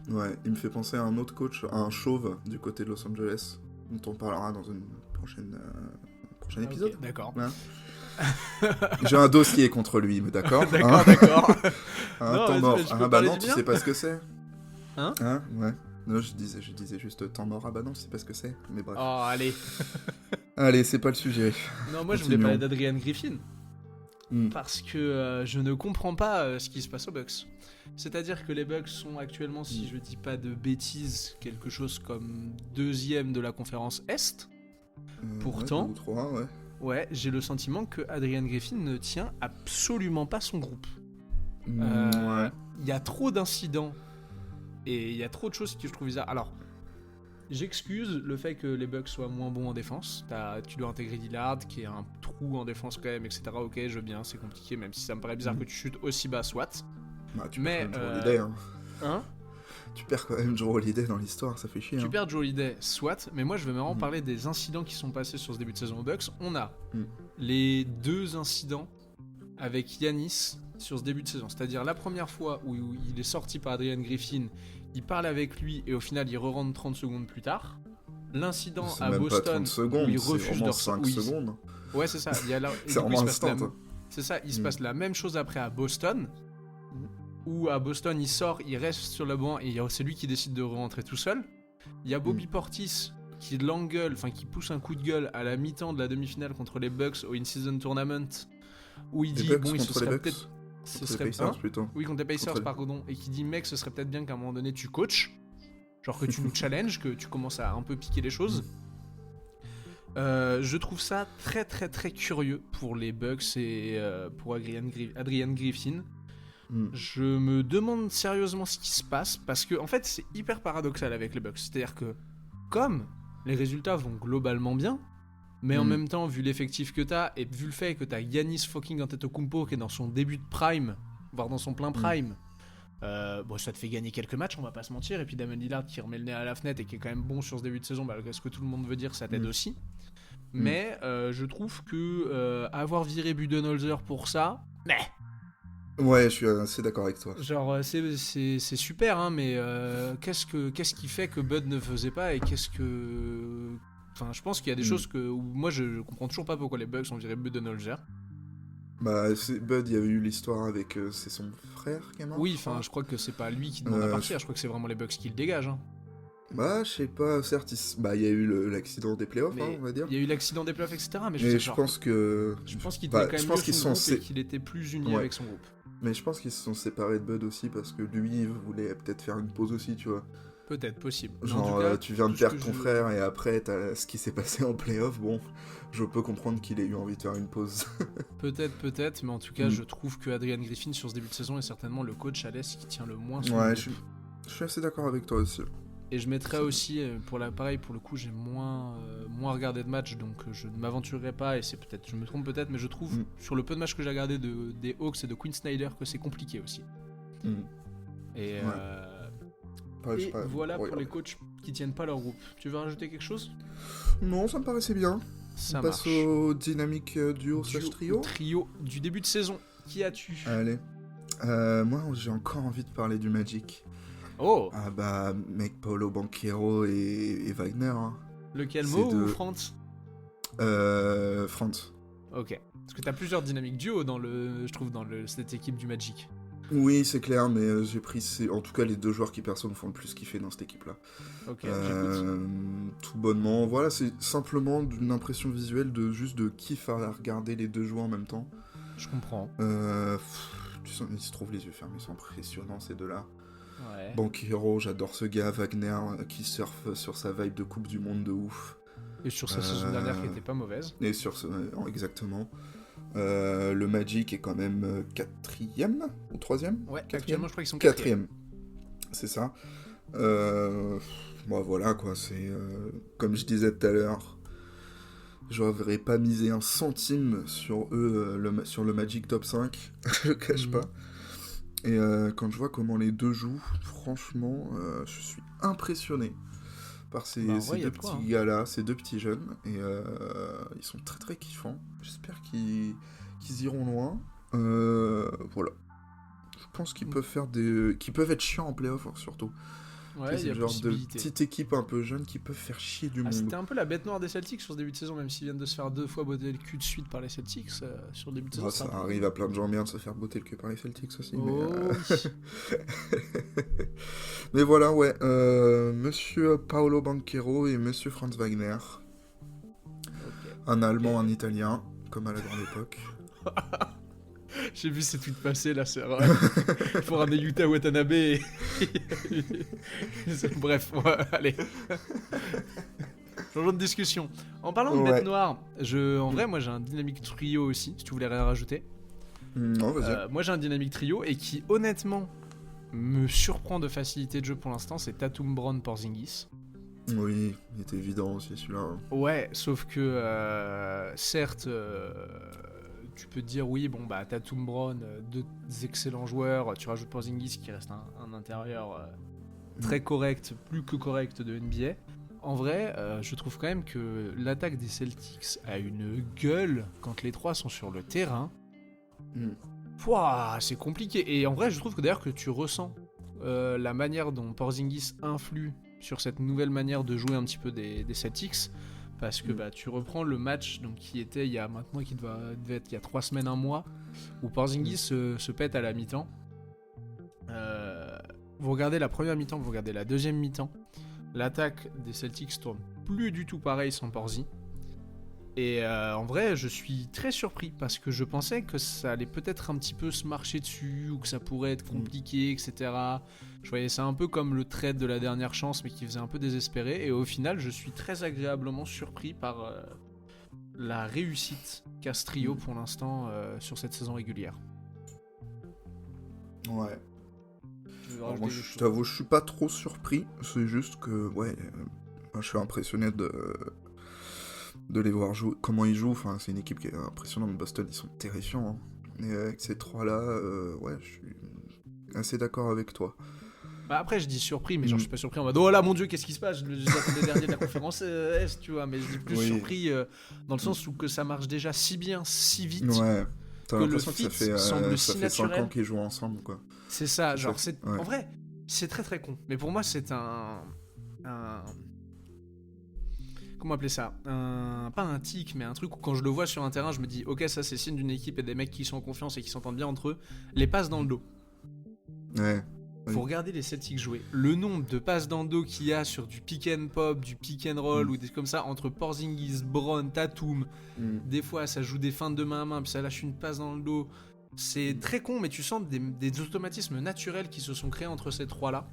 Ouais, il me fait penser à un autre coach, à un chauve du côté de Los Angeles, dont on parlera dans une prochain Ah, épisode. ok, d'accord. Hein. J'ai un dossier contre lui, mais d'accord. D'accord, hein. d'accord. Un Non, temps vas-y, mort. je peux Ah bah parler non, du tu bien sais pas ce que c'est. Hein Ouais. Non, je disais juste temps mort. Ah bah non, tu sais pas ce que c'est. Mais bref. Oh, allez. Allez, c'est pas le sujet. Non, moi je voulais Continuons. parler d'Adrian Griffin. Hmm. Parce que je ne comprends pas ce qui se passe aux Bucks. C'est-à-dire que les Bucks sont actuellement, si je dis pas de bêtises, quelque chose comme deuxième de la conférence Est. Pourtant- Ouais, 2 ou 3, ouais. Ouais, j'ai le sentiment que Adrian Griffin ne tient absolument pas son groupe. Ouais. Il y a trop d'incidents et il y a trop de choses que je trouve bizarres. Alors, j'excuse le fait que les Bucks soient moins bons en défense. Tu dois intégrer Lillard, qui est un trou en défense quand même, etc. Ok, je veux bien, c'est compliqué, même si ça me paraît bizarre que tu chutes aussi bas, soit. Bah, tu Mais, perds quand même Joe Holiday, hein. Hein? Tu perds quand même Joe Holiday dans l'histoire, ça fait chier. Tu hein. perds Joe Holiday, soit, mais moi je vais vraiment parler des incidents qui sont passés sur ce début de saison aux Bucks. On a les 2 incidents avec Yanis sur ce début de saison. C'est-à-dire la première fois où il est sorti par Adrian Griffin, il parle avec lui et au final il re-rentre 30 secondes plus tard. L'incident C'est à même pas Boston 30 secondes, où il c'est refuse vraiment de 5 secondes. Ouais, c'est ça. Il y a C'est vraiment instant. C'est ça, il se passe la même chose après à Boston. Où à Boston, il sort, il reste sur le banc et c'est lui qui décide de rentrer tout seul. Il y a Bobby Portis qui l'engueule, enfin qui pousse un coup de gueule à la mi-temps de la demi-finale contre les Bucks au In-Season Tournament. Où il Les dit, Bucks bon, il se contre les serait Bucks peut-être. Ce Contre les serait Pacers, plutôt. Oui, contre les Pacers, Contre les- pardon. Et qui dit, mec, ce serait peut-être bien qu'à un moment donné, tu coaches. Genre que tu nous challenges, que tu commences à un peu piquer les choses. Je trouve ça très très très curieux pour les Bucks et pour Adrian Griffin. Je me demande sérieusement ce qui se passe parce que en fait c'est hyper paradoxal avec les Bucks. C'est-à-dire que comme les résultats vont globalement bien, mais en même temps vu l'effectif que t'as et vu le fait que t'as Giannis fucking Antetokounmpo qui est dans son début de prime, voire dans son plein prime, bon ça te fait gagner quelques matchs, on va pas se mentir. Et puis Damian Lillard qui remet le nez à la fenêtre et qui est quand même bon sur ce début de saison, malgré ce que tout le monde veut dire, ça t'aide aussi. Mais je trouve que avoir viré Budenholzer pour ça, Ouais, je suis assez d'accord avec toi. genre c'est super, hein, mais qu'est-ce qui fait que Bud ne faisait pas et qu'est-ce que... Enfin, je pense qu'il y a des choses où moi je comprends toujours pas pourquoi les Bucks ont viré Budenholzer. Bah, Bud, il y a eu l'histoire avec... c'est son frère qui est mort. Oui, enfin, je crois que c'est pas lui qui demande à partir, je crois que c'est vraiment les Bucks qui le dégagent. Hein. Bah, je sais pas, certes, il y a eu l'accident des playoffs, Mais on va dire. il y a eu l'accident des playoffs, etc. Mais je pense que... Je pense qu'il bah, tenait quand même mieux son groupe et qu'il était plus uni avec son groupe. Mais je pense qu'ils se sont séparés de Bud aussi parce que lui, il voulait peut-être faire une pause aussi, tu vois. Peut-être, possible. Genre, en tout cas, tu viens de perdre ton frère et après, t'as ce qui s'est passé en playoff, bon, je peux comprendre qu'il ait eu envie de faire une pause. peut-être, mais en tout cas, je trouve que Adrian Griffin, sur ce début de saison, est certainement le coach à l'Est qui tient le moins son groupe. Je suis assez d'accord avec toi aussi. Et je mettrais aussi, pareil, pour le coup, j'ai moins regardé de matchs, donc je ne m'aventurerai pas, et je me trompe peut-être, mais je trouve, sur le peu de matchs que j'ai regardé des Hawks et de Quinn Snyder, que c'est compliqué aussi. Et, voilà pour les coachs qui tiennent pas leur groupe. Tu veux rajouter quelque chose ? Non, ça me paraissait bien. On passe au dynamique duo/trio. Trio du début de saison. Qui as-tu ? Allez. Moi, j'ai encore envie de parler du Magic. Oh ! Ah bah, mec, Paolo Banchero et Wagner. Hein. Lequel, Mo ou Franz ? Franz. Ok. Parce que t'as plusieurs dynamiques duo dans cette équipe du Magic. Oui, c'est clair, mais j'ai pris en tout cas les deux joueurs qui perso me font le plus kiffer dans cette équipe-là. Ok, j'écoute. Tout bonnement, voilà, c'est simplement une impression visuelle de kiff à regarder les deux joueurs en même temps. Je comprends. Tu sens, ils se trouvent les yeux fermés, ils sont impressionnants ces deux-là. Ouais. Banchero, j'adore ce gars, Wagner qui surfe sur sa vibe de Coupe du Monde de ouf. Et sur sa saison dernière qui était pas mauvaise. Et exactement. Le Magic est quand même 4ème ou 3ème ? Ouais, actuellement je crois qu'ils sont 4ème. C'est ça. Bon, voilà quoi, c'est comme je disais tout à l'heure, j'aurais pas misé un centime sur eux, sur le Magic top 5, je le cache pas. Et quand je vois comment les deux jouent, franchement, je suis impressionné par ces deux petits gars-là, ces deux petits jeunes, et ils sont très très kiffants. J'espère qu'ils iront loin. Voilà. Je pense qu'ils peuvent être chiants en playoff, surtout. Ouais, c'est le genre de petite équipe un peu jeune qui peuvent faire chier du monde. C'était un peu la bête noire des Celtics sur ce début de saison, même s'ils viennent de se faire 2 fois botter le cul de suite par les Celtics sur le début de saison. Ça arrive à plein de gens bien de se faire botter le cul par les Celtics aussi. Mais voilà, ouais. Monsieur Paolo Banchero et Monsieur Franz Wagner. Okay. Un Allemand, un Italien, comme à la grande époque. J'ai vu ces tweets passer là, c'est vrai. Il faut ramener Yuta Watanabe. Bref, allez. Changeons de discussion. En parlant de bête noire, en vrai, moi j'ai un dynamique trio aussi, si tu voulais rien rajouter. Non, vas-y. Moi j'ai un dynamique trio et qui honnêtement me surprend de facilité de jeu pour l'instant, c'est Tatum, Brown, Porzingis. Oui, il était évident aussi celui-là. Hein. Ouais, sauf que certes... tu peux te dire oui, bon bah Tatum, Brown, deux excellents joueurs, tu rajoutes Porzingis qui reste un intérieur très correct, plus que correct de NBA. En vrai, je trouve quand même que l'attaque des Celtics a une gueule quand les trois sont sur le terrain. Pouah, c'est compliqué. Et en vrai, je trouve que d'ailleurs que tu ressens la manière dont Porzingis influe sur cette nouvelle manière de jouer un petit peu des Celtics. Parce que tu reprends le match donc, qui était il y a maintenant, qui devait être il y a 3 semaines, 1 mois, où Porzingis se pète à la mi-temps. Vous regardez la première mi-temps, vous regardez la deuxième mi-temps. L'attaque des Celtics tourne plus du tout pareil sans Porzi. Et en vrai, je suis très surpris parce que je pensais que ça allait peut-être un petit peu se marcher dessus ou que ça pourrait être compliqué, etc. Je voyais ça un peu comme le trade de la dernière chance, mais qui faisait un peu désespéré. Et au final, je suis très agréablement surpris par la réussite qu'a ce trio pour l'instant sur cette saison régulière. Ouais. Alors moi, je t'avoue, je suis pas trop surpris. C'est juste que, moi, je suis impressionné de les voir jouer, comment ils jouent. Enfin, c'est une équipe qui est impressionnante. Boston, ils sont terrifiants. Hein. Et avec ces trois-là, je suis assez d'accord avec toi. Bah après, je dis surpris, mais genre, je suis pas surpris en mode oh là mon dieu, qu'est-ce qui se passe? Je l'attendais dernier de la conférence Est, tu vois. Mais je dis plus surpris dans le sens où que ça marche déjà si bien, si vite. Ouais. T'as l'impression que ça fait 5 ans qu'ils jouent ensemble, quoi. C'est ça, genre, en vrai, c'est très très con. Mais pour moi, c'est comment comment appeler ça, pas un tic, mais un truc où quand je le vois sur un terrain, je me dis, ok, ça c'est signe d'une équipe et des mecs qui sont en confiance et qui s'entendent bien entre eux. Les passes dans le dos. Ouais. Faut regarder les Celtics jouer. Le nombre de passes dans le dos qu'il y a sur du pick and pop, du pick and roll ou des comme ça entre Porzingis, Brown, Tatum. Des fois, ça joue des feintes de main à main, puis ça lâche une passe dans le dos. C'est très con, mais tu sens des automatismes naturels qui se sont créés entre ces trois-là.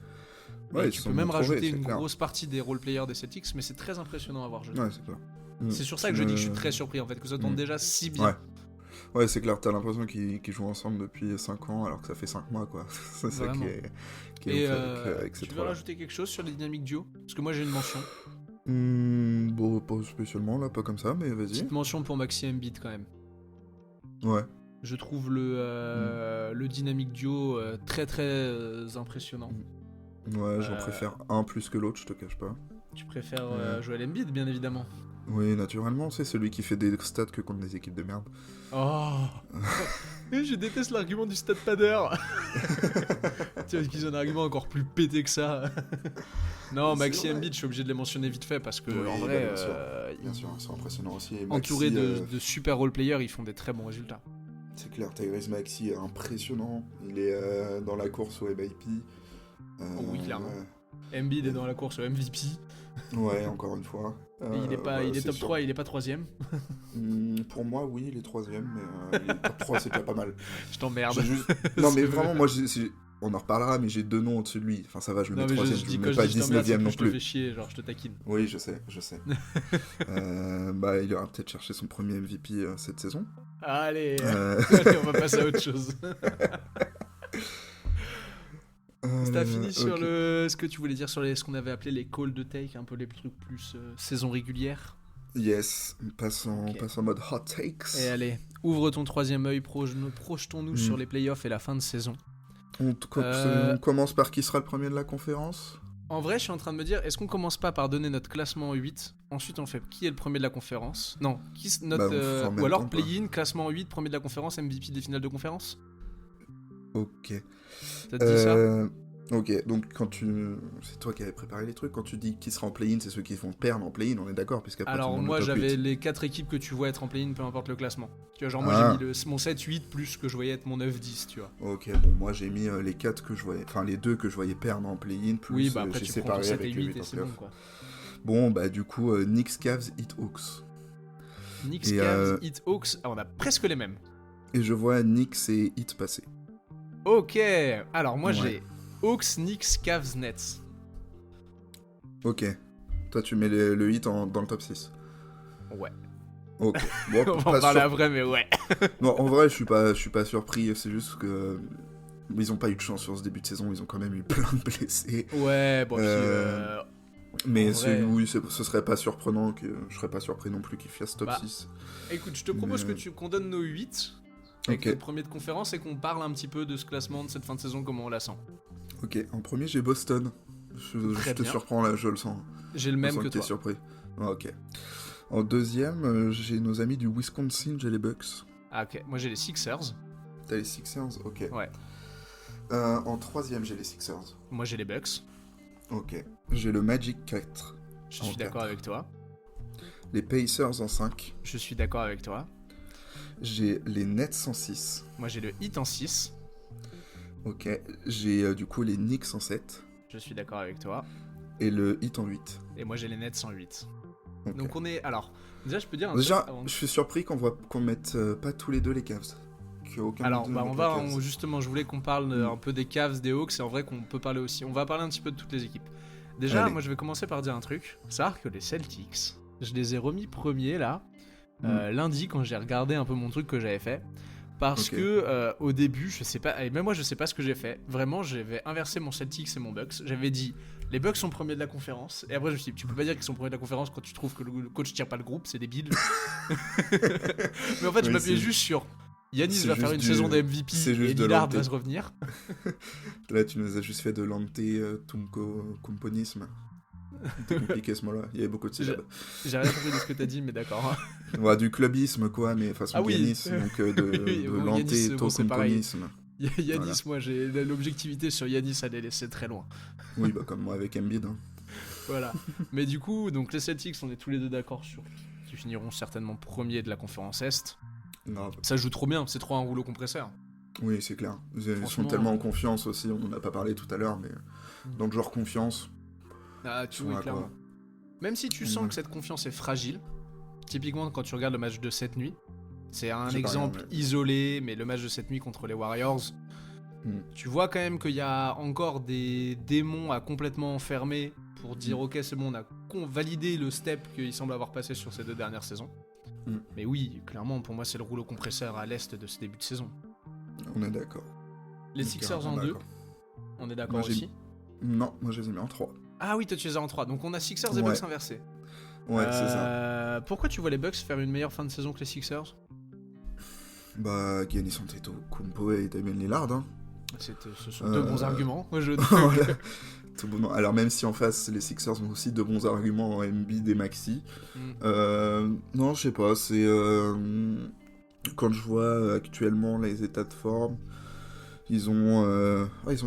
Ouais, tu peux même rajouter une grosse partie des role-players des Celtics, mais c'est très impressionnant à voir. Ouais, c'est clair. C'est sur ça que je dis que je suis très surpris en fait, que ça tombe déjà si bien. Ouais, c'est clair, t'as l'impression qu'ils jouent ensemble depuis 5 ans alors que ça fait 5 mois quoi. C'est ça qui est avec ces tu veux rajouter quelque chose sur les dynamiques duo? Parce que moi j'ai une mention. Bon, pas spécialement là, pas comme ça, mais vas-y. Petite mention pour Maxi Embiid quand même. Ouais. Je trouve le dynamique duo très très impressionnant. Ouais, j'en préfère un plus que l'autre, je te cache pas. Tu préfères Joel Embiid, bien évidemment. Oui, naturellement, c'est celui qui fait des stats que contre des équipes de merde. Oh. Je déteste l'argument du stat padder. Tu vois qu'ils ont un argument encore plus pété que ça. Non, Maxi Embiid, je suis obligé de les mentionner vite fait parce que en vrai, bien sûr, c'est impressionnant aussi. Et entouré de super role-players, ils font des très bons résultats. C'est clair, Tyrese Maxey est impressionnant. Il est dans la course au MIP. Oui, clairement. Embiid est dans la course au MVP. Ouais, encore une fois. Il est top 3, il est pas 3ème. Pour moi, oui, il est 3ème, mais il est top 3, c'est pas mal. Je t'emmerde. Non, mais vraiment, moi, on en reparlera, mais j'ai 2 noms au-dessus de lui. Enfin, ça va, je le mets 3ème, je le mets pas 19ème non plus. Je te fais chier, genre, je te taquine. Oui, je sais. Il aura peut-être cherché son premier MVP cette saison. Allez, on va passer à autre chose. T'as fini sur ce que tu voulais dire sur ce qu'on avait appelé les calls de take, un peu les trucs plus saison régulière. Yes, passe en mode hot takes. Et allez, ouvre ton troisième œil, projetons-nous sur les playoffs et la fin de saison. On commence par qui sera le premier de la conférence? En vrai, je suis en train de me dire, est-ce qu'on commence pas par donner notre classement en 8, ensuite on fait qui est le premier de la conférence? Non, ou alors play-in, classement en 8, premier de la conférence, MVP des finales de conférence? Ok. T'as dit ça? Ok, donc c'est toi qui avais préparé les trucs. Quand tu dis qui sera en play-in, c'est ceux qui vont perdre en play-in, on est d'accord? Alors moi j'avais les 4 équipes que tu vois être en play-in, peu importe le classement. Tu vois, genre moi j'ai mis mon 7-8 plus que je voyais être mon 9-10, tu vois. Ok, bon, moi j'ai mis les 4 que je voyais, enfin les 2 que je voyais perdre en play-in, plus oui, bah après j'ai tu séparé prends ton 7 avec et 8 et c'est bon quoi. Bon, bah du coup, Knicks, Cavs, Heat, Hawks. Knicks, Cavs, Heat, Hawks, on a presque les mêmes. Et je vois Knicks et Heat passer. Ok, alors moi j'ai Hawks, Knicks, Cavs, Nets. Ok. Toi, tu mets le Heat dans le top 6. Ouais. Ok. Bon, on va en parler après, mais ouais. Non, en vrai, je suis pas surpris. C'est juste que ils ont pas eu de chance sur ce début de saison. Ils ont quand même eu plein de blessés. Ouais, bon. Mais oui, ce serait pas surprenant je serais pas surpris non plus qu'ils fassent top 6. Écoute, je te propose qu'on donne nos 8 avec notre premier de conférence et qu'on parle un petit peu de ce classement de cette fin de saison, comment on la sent. Ok, en premier j'ai Boston. Je te surprends là, je le sens. J'ai le même que toi. Surpris. Ok. En deuxième, j'ai nos amis du Wisconsin, j'ai les Bucks. Ah ok, moi j'ai les Sixers. T'as les Sixers? Ok. Ouais. En troisième, j'ai les Sixers. Moi j'ai les Bucks. Ok. J'ai le Magic 4. Je suis d'accord avec toi. Les Pacers en 5. Je suis d'accord avec toi. J'ai les Nets en 6. Moi j'ai le Heat en 6. Ok. J'ai du coup les Knicks en 7. Je suis d'accord avec toi. Et le Heat en 8. Et moi j'ai les Nets en 8. Okay. Donc on est... Alors, déjà je peux dire... Je suis surpris qu'on mette pas tous les deux les Cavs. Alors justement, je voulais qu'on parle un peu des Cavs, des Hawks, et en vrai qu'on peut parler aussi... On va parler un petit peu de toutes les équipes. Déjà, moi je vais commencer par dire un truc. Savoir que les Celtics, je les ai remis premiers là, lundi quand j'ai regardé un peu mon truc que j'avais fait. Parce que au début, je sais pas, et même moi je sais pas ce que j'ai fait. Vraiment, j'avais inversé mon Celtics et mon Bucks. J'avais dit les Bucks sont premiers de la conférence. Et après, je me suis dit, tu peux pas dire qu'ils sont premiers de la conférence quand tu trouves que le coach tire pas le groupe, c'est débile. Mais en fait, je m'appuyais juste sur Giannis va faire une saison de MVP et Lillard va se revenir. Là, tu nous as juste fait de l'anté-tumco-componisme. C'était compliqué ce mot-là, il y avait beaucoup de syllabes. J'ai rien compris de ce que t'as dit, mais d'accord. Ouais, du clubisme, quoi, mais façon Giannis, donc de l'anté-componisme. Giannis, voilà. Moi, j'ai l'objectivité sur Giannis à les laisser très loin. Oui, bah comme moi avec Embiid. Hein. Voilà. Mais du coup, donc les Celtics, on est tous les deux d'accord sur qu'ils finiront certainement premiers de la conférence Est. Grave. Ça joue trop bien, c'est trop un rouleau compresseur. Oui, c'est clair. Ils sont Franchement, tellement en confiance aussi, on en a pas parlé tout à l'heure, mais dans le genre confiance, Ah, ils tu sont vois, là, clairement. quoi. Même si tu sens que cette confiance est fragile, typiquement quand tu regardes le match de cette nuit, c'est un J'ai pas exemple regardé. isolé, mais le match de cette nuit contre les Warriors, tu vois quand même qu'il y a encore des démons à complètement enfermer pour dire ok c'est bon, on a validé le step qu'il semble avoir passé sur ces 2 dernières saisons. Mais oui, clairement pour moi c'est le rouleau compresseur à l'Est de ce début de saison. On est d'accord. Les On est Sixers carrément en 2, d'accord. on est d'accord Moi, j'ai- aussi. Non, moi je les ai mis en 3. Ah oui, toi tu les as en 3, donc on a Sixers et Ouais. Bucks inversés. Ouais, c'est ça. Pourquoi tu vois les Bucks faire une meilleure fin de saison que les Sixers? Bah, Giannis Antetokounmpo et Damian Lillard, hein. Ce sont 2 bons arguments. Voilà. Tout bon. Alors même si en face les Sixers ont aussi de bons arguments en Embiid et Maxi, non je sais pas, c'est quand je vois actuellement les états de forme, ils ont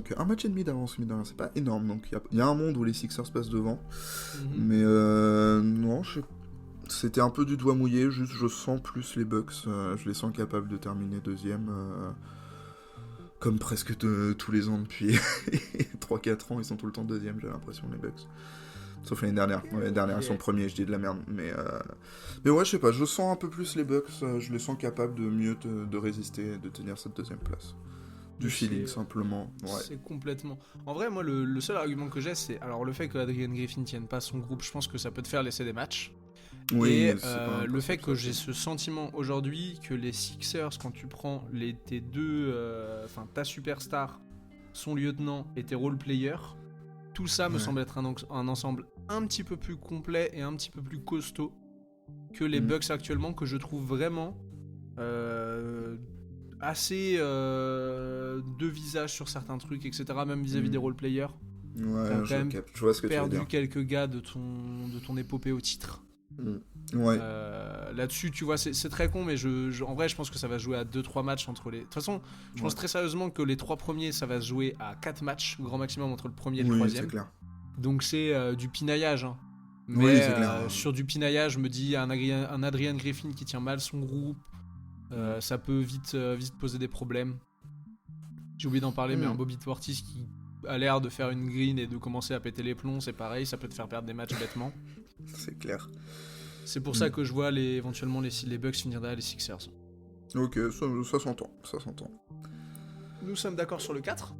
que un match et demi d'avance, mine de rien, c'est pas énorme, donc il y a un monde où les Sixers passent devant, mais non, c'était un peu du doigt mouillé, juste je sens plus les Bucks, je les sens capables de terminer deuxième. Comme presque tous les ans depuis 3-4 ans, ils sont tout le temps deuxième, j'ai l'impression, les Bucks. Sauf l'année dernière. Ouais, l'année dernière, ils sont premiers, je dis de la merde. Mais ouais, je sais pas, je sens un peu plus les Bucks, je les sens capables de mieux de résister et de tenir cette deuxième place. Du feeling, simplement. Ouais. C'est complètement... En vrai, moi, le seul argument que j'ai, c'est... Alors, le fait que Adrian Griffin tienne pas son groupe, je pense que ça peut te faire laisser des matchs. Oui, et pas le fait que j'ai ce sentiment aujourd'hui que les Sixers, quand tu prends tes deux... Enfin, ta superstar, son lieutenant et tes role-players, tout ça me semble être un ensemble un petit peu plus complet et un petit peu plus costaud que les Bucks actuellement, que je trouve vraiment assez de visage sur certains trucs, etc. Même vis-à-vis des role-players. Ouais, T'as quand même je vois ce que tu veux perdu dire. quelques gars de ton épopée au titre. Ouais. Là-dessus, tu vois, c'est très con, mais en vrai, je pense que ça va se jouer à 2-3 matchs entre les... De toute façon, je pense très sérieusement que les 3 premiers, ça va se jouer à 4 matchs, grand maximum, entre le premier et le troisième. C'est clair. Donc c'est du pinaillage. Hein. Mais Oui, c'est clair. sur du pinaillage, je me dis, un Adrian Griffin qui tient mal son groupe, ça peut vite poser des problèmes. J'ai oublié d'en parler, mais un Bobby Portis qui a l'air de faire une green et de commencer à péter les plombs, c'est pareil, ça peut te faire perdre des matchs bêtement. C'est clair. C'est pour ça que je vois éventuellement les Bucks finir derrière les Sixers. Ok, ça s'entend. Nous sommes d'accord sur le 4 ?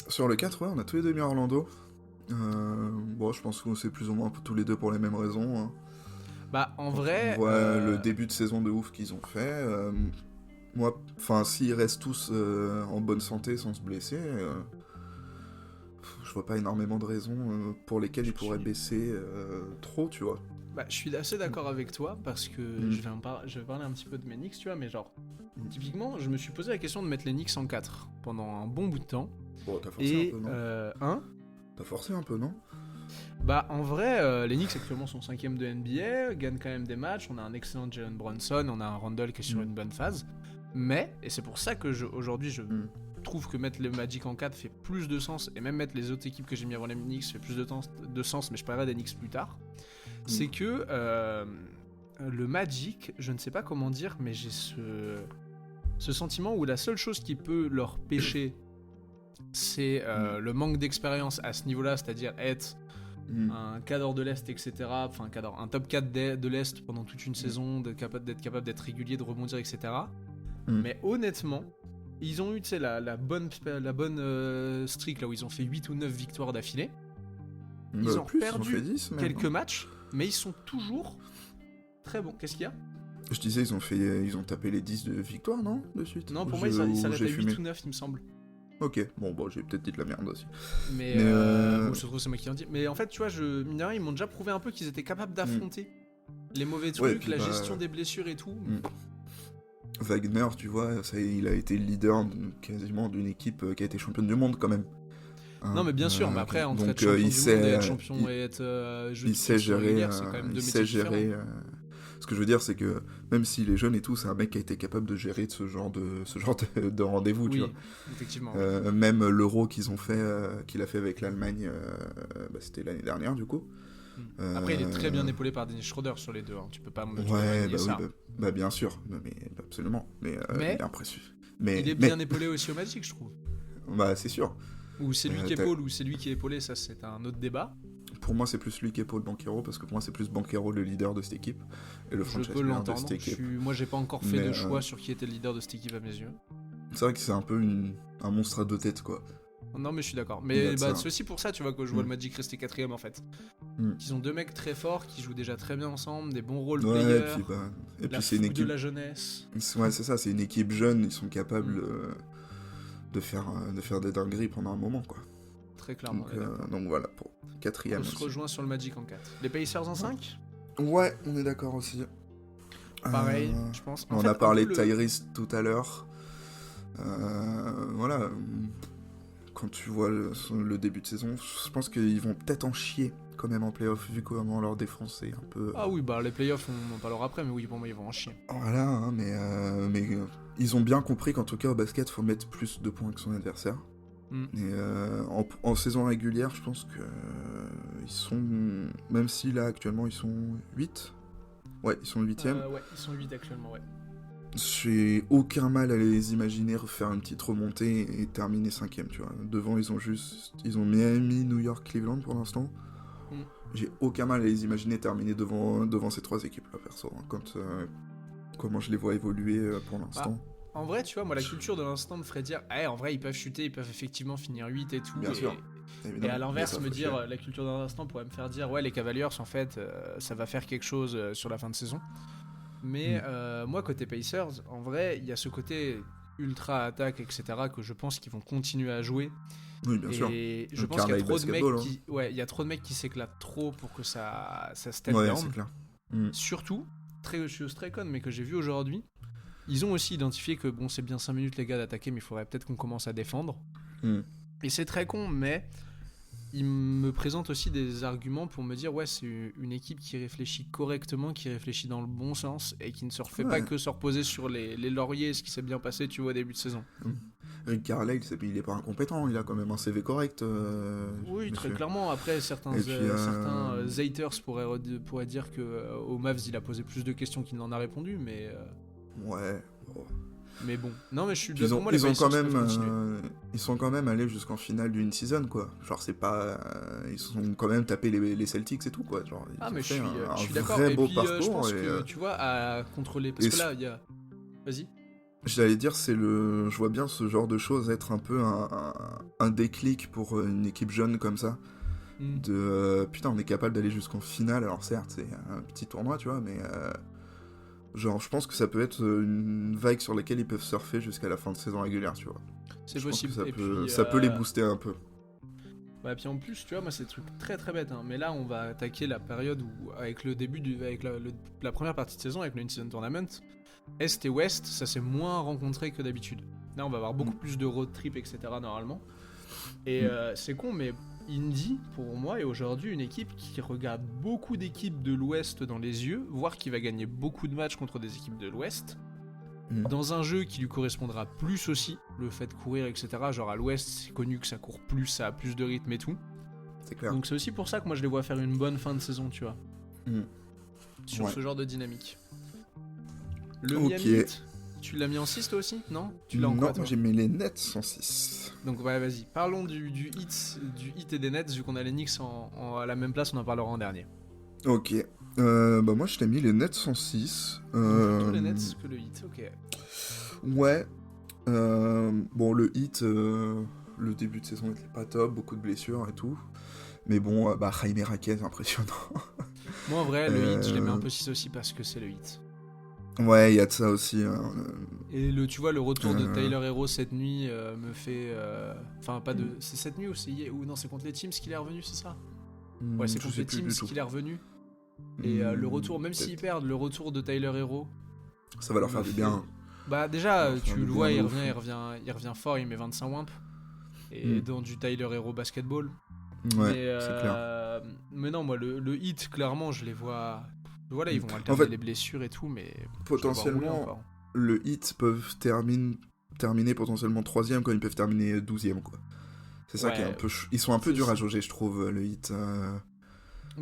Sur le 4, ouais, on a tous les deux mis Orlando. Bon, je pense qu'on sait plus ou moins tous les deux pour les mêmes raisons. Hein. Bah, en vrai... On voit le début de saison de ouf qu'ils ont fait. Moi, enfin, s'ils restent tous en bonne santé sans se blesser, je vois pas énormément de raisons pour lesquelles ils pourraient baisser trop, tu vois. Bah, je suis assez d'accord avec toi parce que je vais parler un petit peu de mes Knicks, tu vois, mais genre, typiquement, je me suis posé la question de mettre les Knicks en 4 pendant un bon bout de temps. Bon, t'as forcé un peu, non T'as forcé un peu, non Bah, en vrai, les Knicks actuellement sont 5ème de NBA, gagnent quand même des matchs, on a un excellent Jalen Brunson, on a un Randle qui est sur une bonne phase, mais, et c'est pour ça que aujourd'hui je trouve que mettre le Magic en 4 fait plus de sens, et même mettre les autres équipes que j'ai mis avant les Knicks fait plus de sens, mais je parlerai des Knicks plus tard. C'est que le Magic, je ne sais pas comment dire, mais j'ai ce sentiment où la seule chose qui peut leur pêcher, c'est le manque d'expérience à ce niveau-là, c'est-à-dire être un cadre de l'Est, etc. Enfin, un top 4 de l'Est pendant toute une saison, d'être capable d'être régulier, de rebondir, etc. Mais honnêtement, ils ont eu la bonne streak là où ils ont fait 8 ou 9 victoires d'affilée. Ils ont perdu 10, quelques matchs, mais ils sont toujours très bons. Qu'est-ce qu'il y a ? Je disais, ils ont tapé les 10 de victoire, non ? De suite. Non, pour moi, ils s'arrêtent à 8 ou 9, il me semble. Ok, bon, j'ai peut-être dit de la merde aussi. Mais bon, je trouve que c'est moi qui en dis. Mais en fait, tu vois, mine de rien, ils m'ont déjà prouvé un peu qu'ils étaient capables d'affronter les mauvais trucs, la gestion des blessures et tout. Wagner, tu vois, il a été le leader quasiment d'une équipe qui a été championne du monde quand même. Non, mais bien sûr, mais après, entre être champion du monde et être champion et être il sait gérer, c'est quand même deux métiers différents. Ce que je veux dire, c'est que même s'il est jeune et tout, c'est un mec qui a été capable de gérer de rendez-vous, tu vois. Oui, effectivement. Même l'Euro qu'il a fait avec l'Allemagne, c'était l'année dernière, du coup. Après, il est très bien épaulé par Dennis Schroeder sur les deux. Hein. Tu peux pas me Ouais, nier ça. oui, bien sûr, mais absolument. Mais il est impressionnant. Il est bien épaulé aussi au Magic, je trouve. Bah, c'est sûr. Ou c'est lui qui épaule, ou c'est lui qui est épaulé, ça c'est un autre débat. Pour moi, c'est plus lui qui épaule Banchero, parce que pour moi, c'est plus Banchero le leader de cette équipe. Et le franchise player de cette équipe. Moi, j'ai pas encore fait de choix sur qui était le leader de cette équipe à mes yeux. C'est vrai que c'est un peu un monstre à deux têtes, quoi. Non, mais je suis d'accord. Mais c'est aussi pour ça, tu vois, que je vois le Magic rester 4ème en fait. Ils ont deux mecs très forts qui jouent déjà très bien ensemble, des bons role-players. Et puis c'est une équipe de la jeunesse. Ouais, c'est ça, c'est une équipe jeune, ils sont capables de faire des dingueries pendant un moment, quoi. Très clairement. Donc voilà, pour 4ème. On se rejoint sur le Magic en 4. Les Pacers en 5 ? Ouais, on est d'accord aussi. Pareil, je pense. On a parlé de Tyrese tout à l'heure. Voilà. Quand tu vois le début de saison, je pense qu'ils vont peut-être en chier quand même en playoff, vu comment leur défense est un peu... Ah oui, les playoffs, on en parlera après, mais oui, pour moi, ils vont en chier. Voilà, hein, mais ils ont bien compris qu'en tout cas, au basket, faut mettre plus de points que son adversaire. Et en saison régulière, je pense que ils sont... Même si là, actuellement, ils sont 8. Ouais, ils sont 8ème. Ouais, ils sont 8 actuellement, ouais. J'ai aucun mal à les imaginer refaire une petite remontée et terminer 5ème, tu vois. Devant, ils ont Miami, New York, Cleveland pour l'instant. J'ai aucun mal à les imaginer terminer devant ces trois équipes-là, perso. Hein, comment je les vois évoluer pour l'instant. En vrai, tu vois, moi, la culture de l'instant me ferait dire, en vrai, ils peuvent chuter, ils peuvent effectivement finir 8 et tout. Bien sûr. Et à l'inverse, me dire, la culture d'un instant pourrait me faire dire, ouais, les Cavaliers, en fait, ça va faire quelque chose sur la fin de saison. Mais moi, côté Pacers, en vrai, il y a ce côté ultra attaque, etc., que je pense qu'ils vont continuer à jouer. Oui, bien sûr. Et je pense qu'il y a trop de mecs il y a trop de mecs qui s'éclatent trop pour que ça step down. C'est clair. Surtout, je suis au Straycon, mais que j'ai vu aujourd'hui, ils ont aussi identifié que bon, c'est bien 5 minutes les gars d'attaquer, mais il faudrait peut-être qu'on commence à défendre. Et c'est très con, mais ils me présentent aussi des arguments pour me dire ouais, c'est une équipe qui réfléchit correctement, qui réfléchit dans le bon sens et qui ne se refait pas que se reposer sur les lauriers, ce qui s'est bien passé, tu vois, au début de saison. Rick Carlisle, il est pas incompétent, il a quand même un CV correct. Oui, très clairement. Après, certains haters pourraient dire que au Mavs, il a posé plus de questions qu'il n'en a répondu, mais... Ouais. Mais bon, non mais je suis pour moi, ils sont quand même allés jusqu'en finale d'une season, quoi. Genre c'est pas, ils sont quand même tapé les Celtics et tout, quoi. Genre mais je suis d'accord. Vrai et beau puis parcours, je pense que tu vois à contrôler parce que là il y a, vas-y. J'allais dire je vois bien ce genre de choses être un peu un déclic pour une équipe jeune comme ça. Putain, on est capable d'aller jusqu'en finale. Alors certes c'est un petit tournoi, tu vois, mais genre, je pense que ça peut être une vague sur laquelle ils peuvent surfer jusqu'à la fin de saison régulière, tu vois. C'est possible. Ça peut les booster un peu. Ouais, puis en plus, tu vois, moi, c'est des trucs très très bêtes. Hein. Mais là, on va attaquer la période où, avec le début, avec la première partie de saison, avec le In-Season Tournament, Est et Ouest, ça s'est moins rencontré que d'habitude. Là, on va avoir beaucoup plus de road trip, etc. normalement. Et c'est con, mais Indy, pour moi, est aujourd'hui une équipe qui regarde beaucoup d'équipes de l'Ouest dans les yeux, voire qui va gagner beaucoup de matchs contre des équipes de l'Ouest, dans un jeu qui lui correspondra plus aussi, le fait de courir, etc. Genre à l'Ouest, c'est connu que ça court plus, ça a plus de rythme et tout. C'est clair. Donc c'est aussi pour ça que moi je les vois faire une bonne fin de saison, tu vois. Sur ce genre de dynamique. Le Miami Heat, tu l'as mis en 6 toi aussi? Non? Tu l'as en quoi, toi? J'ai mis les Nets en 6. Donc ouais, vas-y, parlons du Heat et des Nets, vu qu'on a les Knicks à la même place, on en parlera en dernier. Ok. Moi je t'ai mis les Nets en 6. Plutôt les Nets que le Heat, ok. Ouais. Bon, le Heat, le début de saison n'était pas top, beaucoup de blessures et tout. Mais bon, Jaime Raquez, impressionnant. Moi en vrai, le Heat, je les mets un peu 6 aussi parce que c'est le Heat. Ouais, il y a de ça aussi. Et tu vois, le retour de Tyler Hero cette nuit me fait... Enfin, pas de... C'est cette nuit ou c'est hier? Ou non, c'est contre les Teams qu'il est revenu, c'est ça? Ouais, c'est contre les Teams qu'il est revenu. Et le retour, même s'ils perdent, le retour de Tyler Hero... Ça va leur faire du bien. Bah déjà, tu le vois, il revient fort, il met 25 wimps. Et dans du Tyler Hero basketball. Ouais, c'est clair. Mais non, moi, le Heat, clairement, je les vois Voilà, ils vont alterner En fait, les blessures et tout, mais potentiellement, le Heat peuvent terminer potentiellement 3ème quand ils peuvent terminer 12ème, quoi. C'est ça qui est un peu... Ils sont un peu durs à jauger, je trouve, le Heat.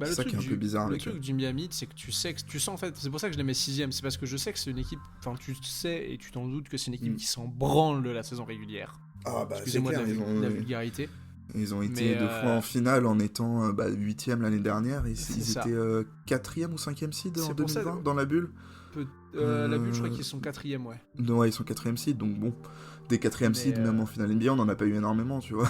C'est ça qui est un peu bizarre le avec eux. truc du Miami, c'est que tu sens en fait, c'est pour ça que je les mets 6ème, c'est parce que je sais que c'est une équipe, enfin tu sais et tu t'en doutes que c'est une équipe qui s'en branle de la saison régulière. Ah bah excusez-moi c'est clair, de la vulgarité. Ils ont été 2 fois en finale en étant 8ème l'année dernière. Ils étaient 4ème ou 5ème seed en 2020 dans la bulle. La bulle, je crois qu'ils sont 4ème, ouais. Ouais, ils sont 4ème seed, donc bon, des 4ème seed, même en finale NBA, on n'en a pas eu énormément, tu vois,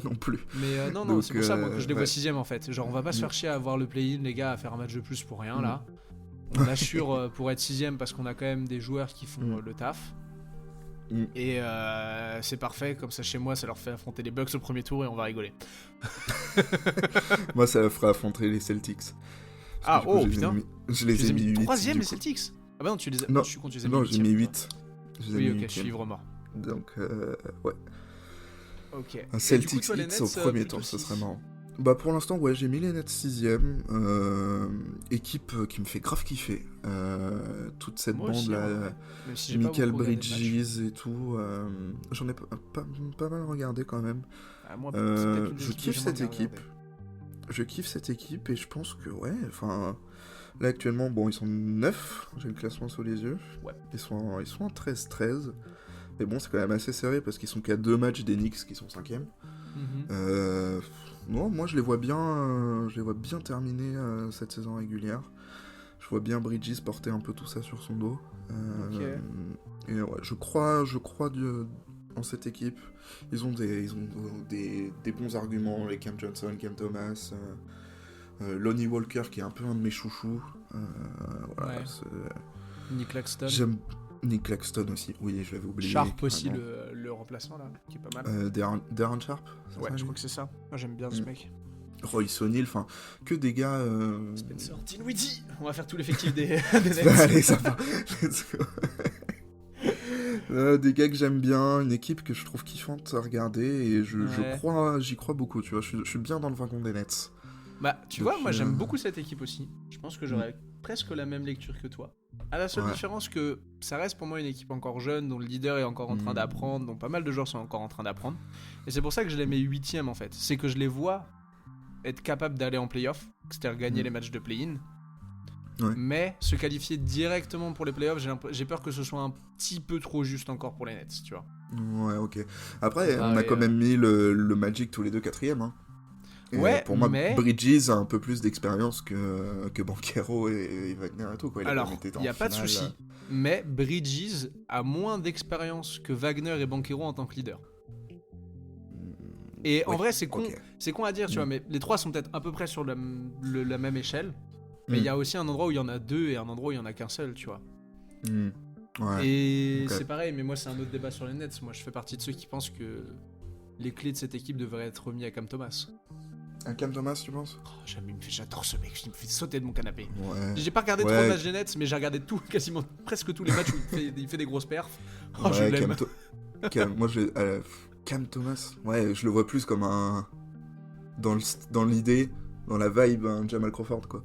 non plus. Mais non, c'est pour ça moi, que je les vois 6ème en fait. Genre, on va pas se faire chier à avoir le play-in, les gars, à faire un match de plus pour rien, là. On assure pour être 6ème parce qu'on a quand même des joueurs qui font le taf. Et c'est parfait, comme ça chez moi ça leur fait affronter les Bucks au premier tour et on va rigoler. Moi ça ferait affronter les Celtics. Putain. Je les ai mis 8. 3ème les Celtics. Ah bah non, tu les as... Non, je suis con, tu les as non, mis j'ai mis 8. Oui, ok, je suis ivre mort. Donc, ouais. Ok. Un Celtics coup, toi, Hits au premier tour, ce serait marrant. Bah pour l'instant, ouais, j'ai mis les Nets 6ème. Équipe qui me fait grave kiffer. Toute cette bande là, si Michael Bridges et tout. J'en ai pas mal regardé quand même. Moi, je kiffe cette équipe. Je kiffe cette équipe et je pense que ouais, enfin là actuellement, bon, ils sont 9, j'ai le classement sous les yeux. Ouais. Ils sont en 13-13. Mais bon, c'est quand même assez serré parce qu'ils sont qu'à 2 matchs des Knicks qui sont 5ème. Non, moi je les vois bien terminer cette saison régulière. Je vois bien Bridges porter un peu tout ça sur son dos. Et ouais, je crois en cette équipe. Ils ont des bons arguments, les Cam Johnson, Cam Thomas, Lonnie Walker qui est un peu un de mes chouchous. Voilà, Nick Claxton. J'aime Nick Claxton aussi, oui, je l'avais oublié. Sharp aussi, le remplaçant là, qui est pas mal. Darren Sharp. Ouais, je crois que c'est ça. Moi j'aime bien ce mec. Royce O'Neal, enfin, que des gars... Spencer Dinwiddie. On va faire tout l'effectif des Nets. Allez, ça va. Des gars que j'aime bien, une équipe que je trouve kiffante à regarder, et j'y crois beaucoup, tu vois, je suis bien dans le wagon des Nets. Bah, tu vois, moi j'aime beaucoup cette équipe aussi. Je pense que j'aurais presque la même lecture que toi. À la seule différence que ça reste pour moi une équipe encore jeune, dont le leader est encore en train d'apprendre, dont pas mal de joueurs sont encore en train d'apprendre. Et c'est pour ça que je les mets 8ème en fait. C'est que je les vois être capables d'aller en playoff, c'est-à-dire gagner les matchs de play-in. Ouais. Mais se qualifier directement pour les playoffs, j'ai peur que ce soit un petit peu trop juste encore pour les Nets, tu vois. Ouais, ok. Après, on a quand même mis le Magic tous les deux 4ème. Hein. Ouais, pour moi, Bridges a un peu plus d'expérience que Banchero et Wagner et tout. Quoi. Alors, il n'y a pas de souci. Mais Bridges a moins d'expérience que Wagner et Banchero en tant que leader. Et en vrai, c'est con à dire, tu vois, mais les trois sont peut-être à peu près sur la même échelle. Mais il y a aussi un endroit où il y en a deux et un endroit où il y en a qu'un seul, tu vois. Ouais. Et c'est pareil, mais moi c'est un autre débat sur les Nets. Moi je fais partie de ceux qui pensent que les clés de cette équipe devraient être remises à Cam Thomas. À Cam Thomas, tu penses? J'adore ce mec, il me fait sauter de mon canapé. Ouais. J'ai pas regardé trop de matchs des Nets, mais j'ai regardé presque tous les matchs où il fait des grosses perfs. Oh, je l'aime. Cam Thomas, ouais, je le vois plus comme un... Dans l'idée, dans la vibe, un Jamal Crawford, quoi.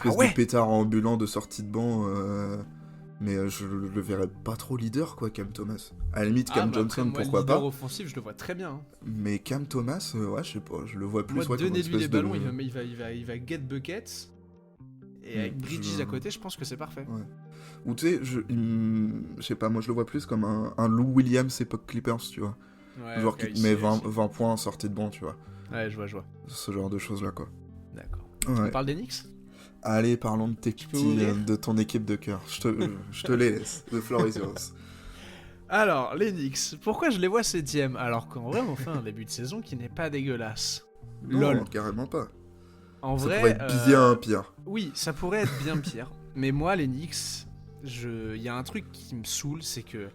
Une espèce de pétard ambulant de sortie de banc, mais je le verrais pas trop leader, quoi, Cam Thomas. À la limite, Cam Johnson, pourquoi pas. Leader offensif, je le vois très bien. Hein. Mais Cam Thomas, ouais, je sais pas, je le vois plus. Moi, donnez-lui les ballons, il va get buckets. Et avec Bridges à côté, je pense que c'est parfait. Ouais. Ou tu sais, je sais pas, moi je le vois plus comme un Lou Williams époque Clippers, tu vois. Ouais, genre qui te met 20 points en sortie de banc, tu vois. Ouais, je vois. Ce genre de choses là, quoi. D'accord. Ouais. On parle des Knicks ? Allez, parlons de tes petits, de ton équipe de cœur. Je te les laisse. The floor is yours. Alors, les Knicks, pourquoi je les vois 7ème alors qu'en vrai, on fait un début de saison qui n'est pas dégueulasse. Non, Lol. Carrément pas. En ça vrai, pourrait être bien pire. Oui, ça pourrait être bien pire. Mais moi, les Knicks, il y a un truc qui me saoule, c'est que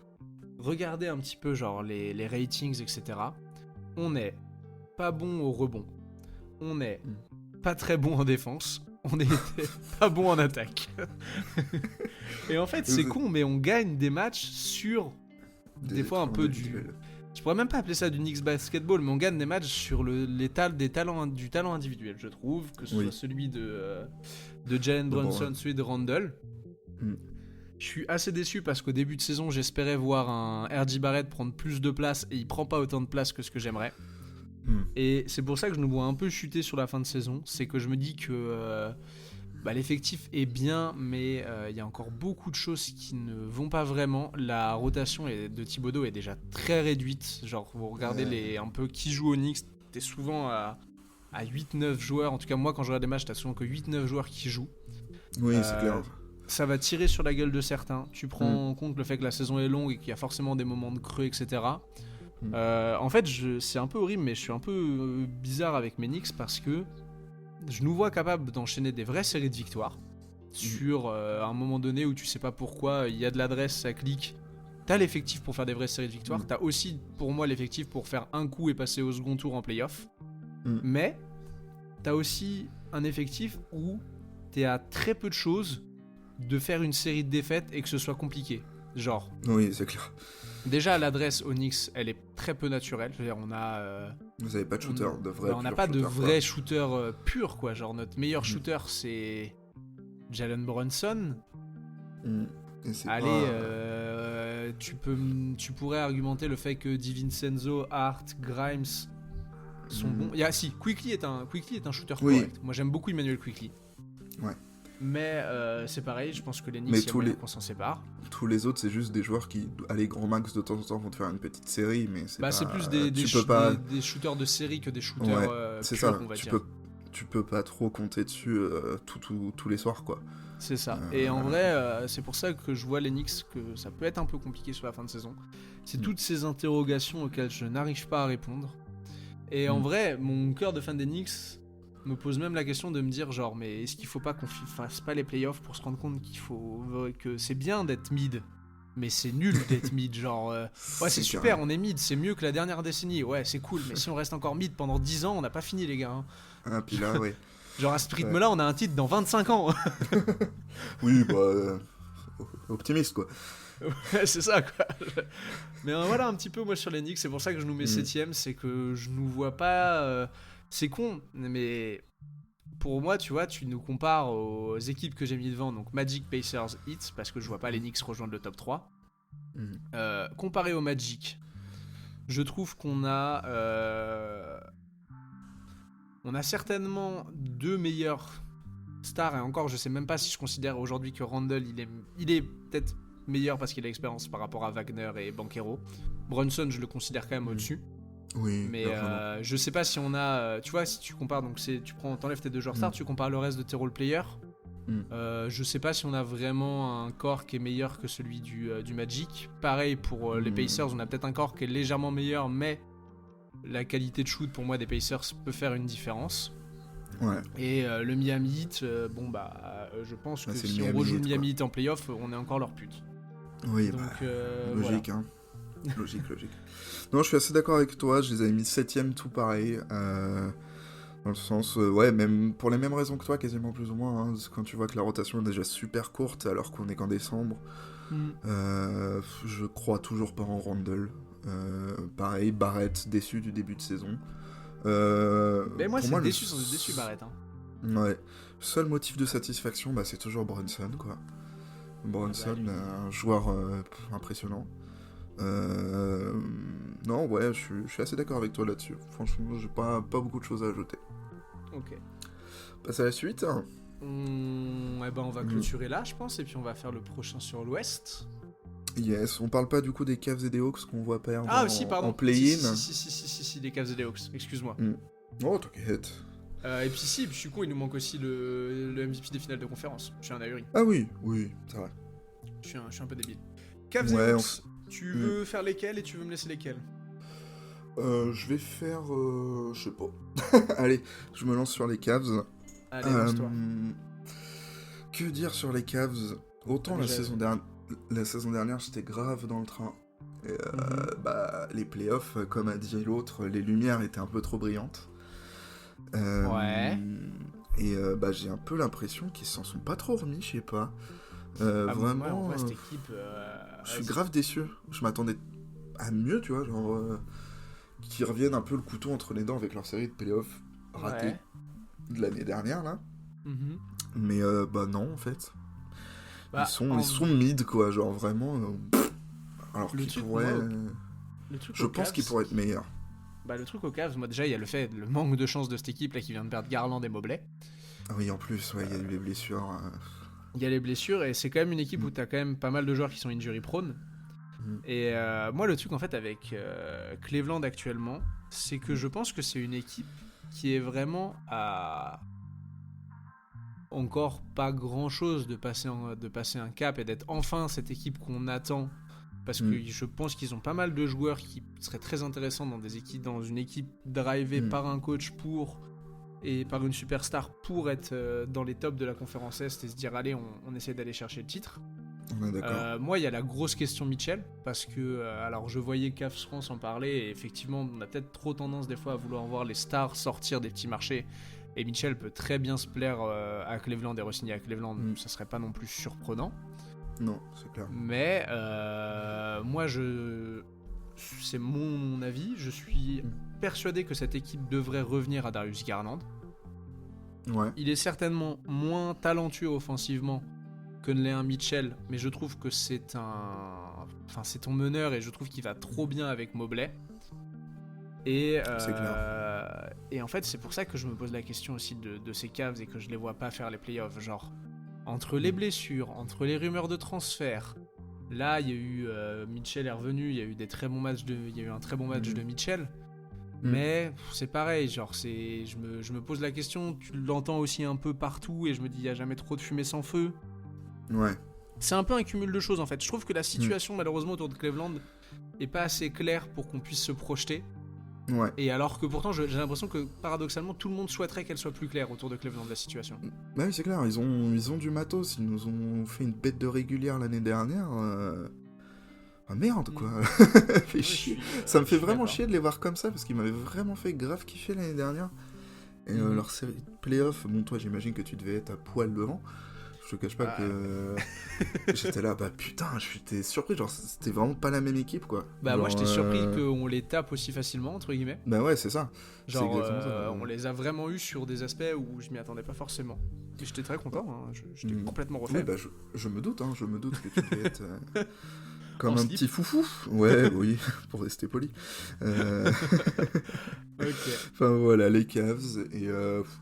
regardez un petit peu genre les ratings, etc. On est pas bon au rebond. On est pas très bon en défense. On était pas bon en attaque. Et en fait, c'est con, mais on gagne des matchs sur des fois un peu Je pourrais même pas appeler ça du Knicks basketball, mais on gagne des matchs sur du talent individuel, je trouve, que ce soit celui de Jalen Brunson, celui de Randle. Je suis assez déçu parce qu'au début de saison, j'espérais voir un R.J. Barrett prendre plus de place et il prend pas autant de place que ce que j'aimerais. Et c'est pour ça que je nous vois un peu chuter sur la fin de saison. C'est que je me dis que l'effectif est bien, mais il y a encore beaucoup de choses qui ne vont pas vraiment. La rotation de Thibodeau est déjà très réduite. Genre, vous regardez un peu qui joue au Knicks, t'es souvent à 8-9 joueurs. En tout cas, moi, quand je regarde des matchs, t'as souvent que 8-9 joueurs qui jouent. Oui, c'est clair. Ça va tirer sur la gueule de certains. Tu prends en compte le fait que la saison est longue et qu'il y a forcément des moments de creux, etc. En fait, c'est un peu horrible, mais je suis un peu bizarre avec mes Knicks parce que je nous vois capables d'enchaîner des vraies séries de victoires sur un moment donné où tu sais pas pourquoi, il y a de l'adresse, ça clique. T'as l'effectif pour faire des vraies séries de victoires. T'as aussi, pour moi, l'effectif pour faire un coup et passer au second tour en playoff. Mais t'as aussi un effectif où t'es à très peu de choses de faire une série de défaites et que ce soit compliqué. Genre. Oui, c'est clair. Déjà, l'adresse au Knicks, elle est très peu naturelle. Je veux dire, on a. Vous avez pas de shooter, de vrai. On n'a pas de vrai shooter pur, quoi. Genre, notre meilleur shooter, c'est Jalen Brunson. Allez, tu pourrais argumenter le fait que DiVincenzo, Hart, Grimes sont bons. Quickley est un shooter correct. Moi, j'aime beaucoup Emmanuel Quickley. Ouais. Mais c'est pareil, je pense que les Knicks, il y a moyen qu'on s'en sépare. Tous les autres, c'est juste des joueurs qui, allez, grand max de temps en temps, vont te faire une petite série, mais c'est pas... c'est plus des shooters de série que des shooters c'est purs, ça. on va dire. Tu peux pas trop compter dessus tous les soirs, quoi. C'est ça. Et en vrai, c'est pour ça que je vois les Knicks que ça peut être un peu compliqué sur la fin de saison. C'est toutes ces interrogations auxquelles je n'arrive pas à répondre. Et en vrai, mon cœur de fan des Knicks me pose même la question de me dire genre, mais est-ce qu'il faut pas qu'on fasse pas les playoffs pour se rendre compte que c'est bien d'être mid, mais c'est nul d'être mid, genre ouais, c'est super, on est mid, c'est mieux que la dernière décennie, ouais, c'est cool, mais si on reste encore mid pendant 10 ans, on n'a pas fini, les gars. Ah, puis là, ouais. Genre à ce rythme-là, on a un titre dans 25 ans. Oui, optimiste, quoi. Ouais, c'est ça, quoi. Mais voilà un petit peu moi sur les Knicks, c'est pour ça que je nous mets 7ème, c'est que je nous vois pas... C'est con, mais pour moi, tu vois, tu nous compares aux équipes que j'ai mis devant, donc Magic, Pacers, Heat, parce que je vois pas les Knicks rejoindre le top 3. Comparé au Magic, je trouve qu'on a certainement deux meilleurs stars, et encore, je sais même pas si je considère aujourd'hui que Randle, il est peut-être meilleur parce qu'il a l'expérience par rapport à Wagner et Banchero. Brunson, je le considère quand même au-dessus. Oui, mais je sais pas si on a, tu vois, si tu compares, donc t'enlèves tes deux joueurs stars, tu compares le reste de tes role players. Je sais pas si on a vraiment un corps qui est meilleur que celui du Magic. Pareil pour les Pacers, on a peut-être un corps qui est légèrement meilleur, mais la qualité de shoot pour moi des Pacers peut faire une différence. Ouais. Et le Miami Heat, je pense que si on rejoue le Miami Heat en playoff, on est encore leur pute. Oui, donc, logique, voilà. Logique. Non, je suis assez d'accord avec toi, je les avais mis 7ème tout pareil, dans le sens, même pour les mêmes raisons que toi, quasiment plus ou moins, hein, quand tu vois que la rotation est déjà super courte alors qu'on est qu'en décembre, je crois toujours pas en Randle, pareil, Barrett déçu du début de saison. Mais moi c'est déçu Barrett. Hein. Ouais, seul motif de satisfaction, c'est toujours Brunson, quoi. Brunson, un joueur impressionnant. Non, ouais, je suis assez d'accord avec toi là-dessus. Franchement, j'ai pas beaucoup de choses à ajouter. Ok. Passe à la suite. On va clôturer là, je pense, et puis on va faire le prochain sur l'Ouest. Yes, on parle pas du coup des Cavs et des Hawks qu'on voit perdre en play-in. Si, des Cavs et des Hawks, excuse-moi. Oh, t'inquiète. Et puis je suis con, il nous manque aussi le MVP des finales de conférence. Je suis un ahuri. Ah oui, c'est vrai. Je suis un peu débile. Cavs et Hawks, tu veux faire lesquels et tu veux me laisser lesquels? Je vais faire... je sais pas. Allez, je me lance sur les Cavs. Allez, lance-toi. Que dire sur les Cavs? Autant la saison dernière, j'étais grave dans le train. Et, les playoffs, comme a dit l'autre, les lumières étaient un peu trop brillantes. Ouais. Et j'ai un peu l'impression qu'ils s'en sont pas trop remis, je sais pas. Vraiment. Moi, cette équipe. Je suis grave déçu. Je m'attendais à mieux, tu vois, genre qui reviennent un peu le couteau entre les dents avec leur série de playoffs ratée Ouais. de l'année dernière là. Mhm. Mais bah non en fait. Bah, Ils sont mid quoi, genre vraiment. Alors le qu'ils truc, pourraient. le truc Je aux pense qu'ils Cavs, pourraient être meilleurs. bah, le truc aux Cavs, moi déjà, il y a le manque de chance de cette équipe là qui vient de perdre Garland et Mobley. Ah oui, en plus, ouais, il y a eu les blessures. Il y a les blessures et c'est quand même une équipe Mm. où t'as quand même pas mal de joueurs qui sont injury prone. Mm. Et moi, le truc en fait avec Cleveland actuellement, c'est que je pense que c'est une équipe qui est vraiment à encore pas grand chose de passer un cap et d'être enfin cette équipe qu'on attend. Parce que Mm. je pense qu'ils ont pas mal de joueurs qui seraient très intéressants dans une équipe drivée Mm. par un coach et par une superstar pour être dans les tops de la conférence Est et se dire allez on essaie d'aller chercher le titre. On est d'accord. Moi il y a la grosse question Mitchell parce que alors je voyais Cavs France en parler et effectivement on a peut-être trop tendance des fois à vouloir voir les stars sortir des petits marchés et Mitchell peut très bien se plaire à Cleveland et re-signer à Cleveland, ça serait pas non plus surprenant. Non, c'est clair. Mais moi c'est mon avis, je suis persuadé que cette équipe devrait revenir à Darius Garland. Ouais. Il est certainement moins talentueux offensivement que ne l'est un Mitchell, mais je trouve que c'est ton meneur et je trouve qu'il va trop bien avec Mobley. C'est clair. Et en fait, c'est pour ça que je me pose la question aussi de ces Cavs et que je les vois pas faire les playoffs. Genre, entre les blessures, entre les rumeurs de transfert, là, il y a eu Mitchell est revenu, il y a eu un très bon match de Mitchell. Mais c'est pareil, genre je me pose la question, tu l'entends aussi un peu partout et je me dis il y a jamais trop de fumée sans feu. Ouais. C'est un peu un cumul de choses en fait. Je trouve que la situation malheureusement autour de Cleveland est pas assez claire pour qu'on puisse se projeter. Ouais. Et alors que pourtant j'ai l'impression que paradoxalement tout le monde souhaiterait qu'elle soit plus claire autour de Cleveland la situation. Bah oui, c'est clair, ils ont du matos, ils nous ont fait une bête de régulière l'année dernière. Ah merde quoi. Fait chier. Ça me fait vraiment chier de les voir comme ça parce qu'ils m'avaient vraiment fait grave kiffer l'année dernière. Et leur série de playoffs, bon toi j'imagine que tu devais être à poil devant. Je te cache pas que j'étais là, bah putain, j'étais surpris, genre c'était vraiment pas la même équipe quoi. Bah genre, moi j'étais surpris qu'on les tape aussi facilement entre guillemets. Bah ouais c'est ça. Genre c'est exactement ça. on les a vraiment eu sur des aspects où je m'y attendais pas forcément. Et j'étais très content, hein. J'étais complètement refait. Oui bah je me doute que tu devais être... Comme en un slip. petit foufou. Ouais, oui, pour rester poli. Ok. Enfin voilà, les Cavs. Et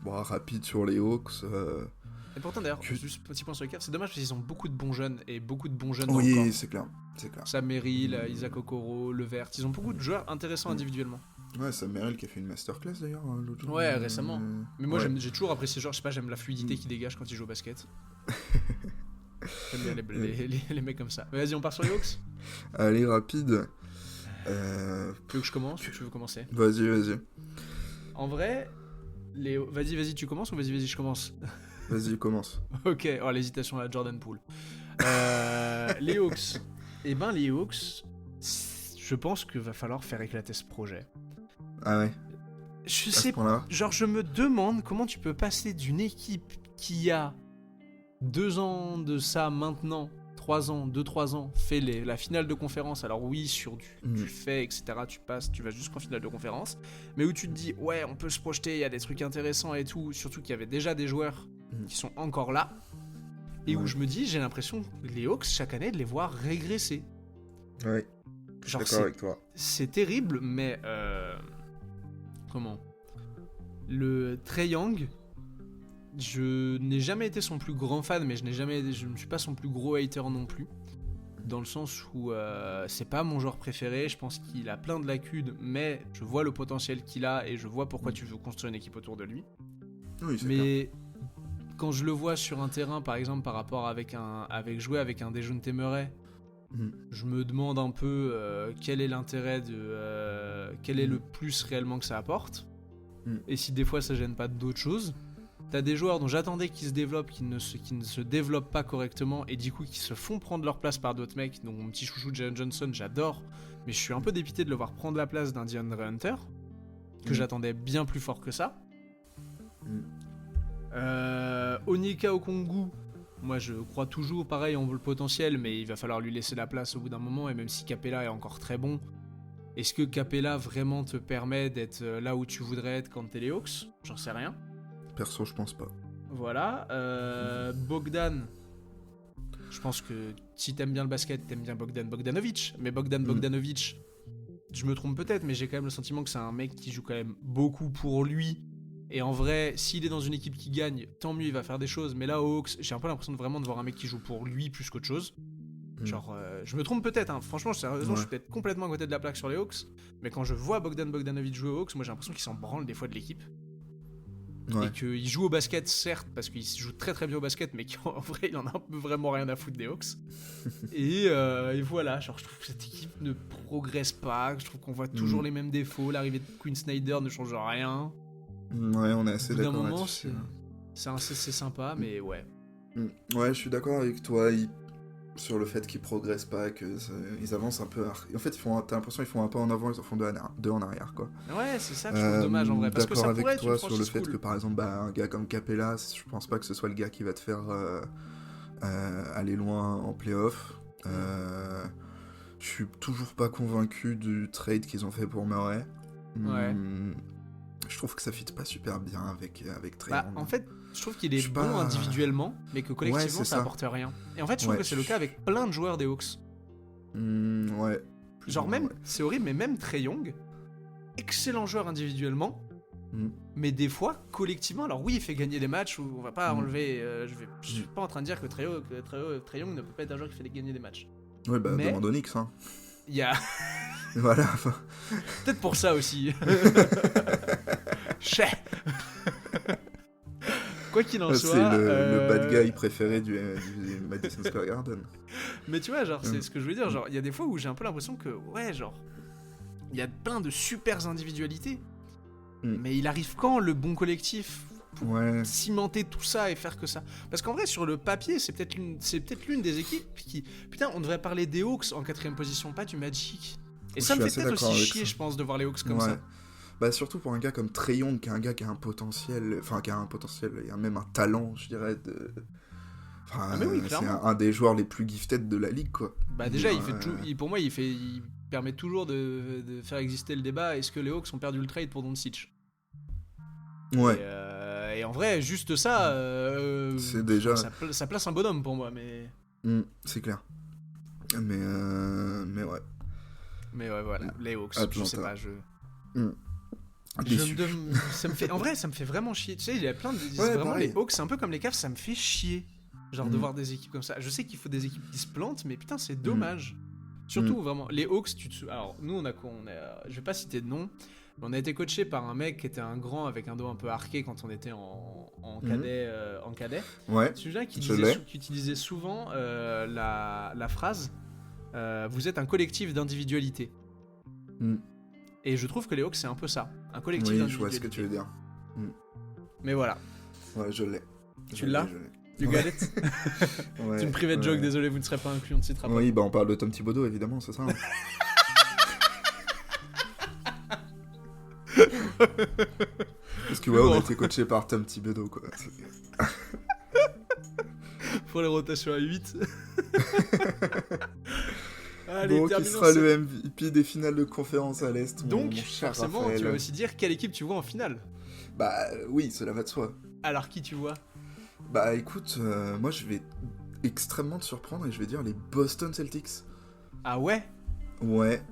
rapide sur les Hawks. Et pourtant d'ailleurs, juste petit point sur les Cavs, c'est dommage parce qu'ils ont beaucoup de bons jeunes et beaucoup de bons jeunes dans le Oui, corps. c'est clair. Sam Merrill, Isaac Okoro, Levert, ils ont beaucoup de joueurs intéressants individuellement. Ouais, Sam Merrill qui a fait une masterclass d'ailleurs l'autre jour. Ouais, récemment. Mais moi j'ai toujours apprécié ce genre, je sais pas, j'aime la fluidité qu'il dégage quand il joue au basket. J'aime bien les mecs comme ça. Mais vas-y, on part sur les Hawks. Allez, rapide. Tu veux que je commence ou tu veux commencer? Vas-y. En vrai, vas-y, tu commences ou vas-y, je commence? Vas-y, commence. Ok, l'hésitation à Jordan Poole. Les Hawks. Eh ben, les Hawks, je pense qu'il va falloir faire éclater ce projet. Ah ouais. Je sais pas. Genre, je me demande comment tu peux passer d'une équipe qui a 2 ans de ça maintenant, 3 ans, fait la finale de conférence. Alors oui, sur du fait, etc. Tu vas jusqu'en finale de conférence. Mais où tu te dis, ouais, on peut se projeter, il y a des trucs intéressants et tout. Surtout qu'il y avait déjà des joueurs qui sont encore là. Et où je me dis, j'ai l'impression, les Hawks, chaque année, de les voir régresser. Ouais. Genre, d'accord avec toi. C'est terrible, mais... Comment ? Le Trae Young... Je n'ai jamais été son plus grand fan, mais je ne suis pas son plus gros hater non plus. Dans le sens où c'est pas mon joueur préféré, je pense qu'il a plein de lacunes, mais je vois le potentiel qu'il a et je vois pourquoi tu veux construire une équipe autour de lui. Oui, c'est mais clair. Quand je le vois sur un terrain, par exemple, par rapport avec jouer avec un Dejounte Murray, je me demande un peu quel est l'intérêt quel est le plus réellement que ça apporte, et si des fois ça gêne pas d'autres choses. T'as des joueurs dont j'attendais qu'ils se développent, qui ne se développent pas correctement et du coup qui se font prendre leur place par d'autres mecs. Donc mon petit chouchou Jalen Johnson, j'adore, mais je suis un peu dépité de le voir prendre la place d'un DeAndre Hunter, que j'attendais bien plus fort que ça. Onyeka Okongwu, moi je crois toujours pareil en le potentiel, mais il va falloir lui laisser la place au bout d'un moment, et même si Capella est encore très bon, Est-ce que Capella vraiment te permet d'être là où tu voudrais être quand t'es les Hawks ? J'en sais rien. Perso, je pense pas. Voilà. Bogdan. Je pense que si t'aimes bien le basket, t'aimes bien Bogdan Bogdanovic. Mais Bogdan Bogdanovic, je me trompe peut-être, mais j'ai quand même le sentiment que c'est un mec qui joue quand même beaucoup pour lui. Et en vrai, s'il est dans une équipe qui gagne, tant mieux, il va faire des choses. Mais là, aux Hawks, j'ai un peu l'impression de vraiment de voir un mec qui joue pour lui plus qu'autre chose. Genre, je me trompe peut-être, hein. Franchement, sérieusement, je suis peut-être complètement à côté de la plaque sur les Hawks. Mais quand je vois Bogdan Bogdanovic jouer aux Hawks, moi j'ai l'impression qu'il s'en branle des fois de l'équipe. Ouais. Et qu'il joue au basket, certes, parce qu'il joue très très bien au basket, mais qu'en vrai, il en a un peu vraiment rien à foutre des Hawks. et voilà, genre, je trouve que cette équipe ne progresse pas. Je trouve qu'on voit toujours les mêmes défauts. L'arrivée de Quinn Snyder ne change rien. Ouais, on est assez d'accord Au bout d'un moment, là-dessus. c'est sympa, mais ouais. Ouais, je suis d'accord avec toi sur le fait qu'ils progressent pas, ils avancent un peu. En fait, t'as l'impression qu'ils font un pas en avant, ils en font deux en arrière, quoi. Ouais, c'est ça que je trouve dommage en vrai. Parce que ça pourrait être une d'accord avec toi sur le fait cool. que, par exemple, un gars comme Capella, je pense pas que ce soit le gars qui va te faire aller loin en playoff. Je suis toujours pas convaincu du trade qu'ils ont fait pour Murray. Ouais. Je trouve que ça fit pas super bien avec Trae Young. En fait, je trouve qu'il est bon individuellement, mais que collectivement ça apporte rien. Et en fait, je trouve que c'est le cas avec plein de joueurs des Hawks. Ouais. Genre même, c'est horrible, mais même Trae Young, excellent joueur individuellement, mais des fois, collectivement, alors oui, il fait gagner des matchs où on va pas enlever... je suis pas en train de dire que Trae Young ne peut pas être un joueur qui fait gagner des matchs. Ouais, bah mais demande Onyx, hein. Il y a... Voilà. Peut-être pour ça aussi. Quoi qu'il en soit... C'est le bad guy préféré du Madison Square Garden. Mais tu vois, genre, c'est ce que je veux dire. Genre, il y a des fois où j'ai un peu l'impression que, ouais, genre, il y a plein de super individualités. Mais il arrive quand le bon collectif pour cimenter tout ça et faire que ça. Parce qu'en vrai, sur le papier, c'est peut-être l'une des équipes qui... Putain, on devrait parler des Hawks en 4ème position, pas du Magic. Et ça me fait peut-être aussi chier, je pense, de voir les Hawks comme ça. Bah surtout pour un gars comme Trae Young, qui est un gars qui a un potentiel, il y a même un talent, je dirais, oui, c'est un des joueurs les plus gifted de la ligue, quoi. Bah déjà, pour moi, il permet toujours de faire exister le débat, est-ce que les Hawks ont perdu le trade pour Doncic ? Ouais. Et en vrai, juste ça, c'est déjà... ça place un bonhomme pour moi, mais... c'est clair. Mais ouais. Mais ouais, voilà, les Hawks, Atlanta. je sais pas, en vrai, ça me fait vraiment chier. Tu sais, il y a plein de... vraiment, les Hawks, c'est un peu comme les Cavs, ça me fait chier. Genre de voir des équipes comme ça. Je sais qu'il faut des équipes qui se plantent, mais putain, c'est dommage. Surtout, vraiment, les Hawks, alors, nous, je vais pas citer de nom, mais on a été coaché par un mec qui était un grand avec un dos un peu arqué quand on était en cadet. Ouais, celui-là qui utilisait souvent la phrase vous êtes un collectif d'individualité. Et je trouve que les Hawks, c'est un peu ça. Un collectif d'individualité. Oui, je vois ce que tu veux dire. Mais voilà. Ouais, je l'ai. Tu l'as ? You got it? C'est une private joke, désolé, vous ne serez pas inclus, on ne citera pas. Oui, bah on parle de Tom Thibodeau, évidemment, c'est ça. Parce que on a été coaché par Tom Thibodeau, quoi. Pour les rotations à 8. Allez, qui sera le MVP des finales de conférence à l'Est. Donc, mon cher forcément, Raphaël. tu vas aussi dire quelle équipe tu vois en finale. Bah oui, cela va de soi. Alors, qui tu vois ? Bah écoute, moi je vais extrêmement te surprendre et je vais dire les Boston Celtics. Ah ouais ? Ouais.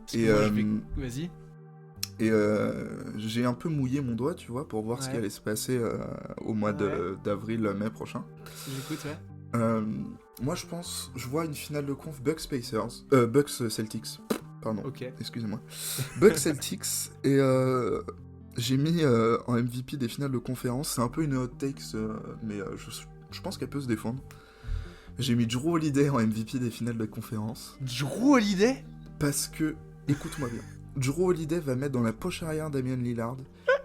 Vas-y. Et j'ai un peu mouillé mon doigt, tu vois, pour voir ce qui allait se passer au mois d'avril-mai prochain. J'écoute, ouais. Moi je vois une finale de conf Bucks Celtics. Pardon, excusez-moi. Bucks Celtics, et j'ai mis en MVP des finales de conférence, c'est un peu une hot takes, mais je pense qu'elle peut se défendre. J'ai mis Jrue Holiday en MVP des finales de conférence. Jrue Holiday ? Parce que, écoute-moi bien, Jrue Holiday va mettre dans la poche arrière Damian Lillard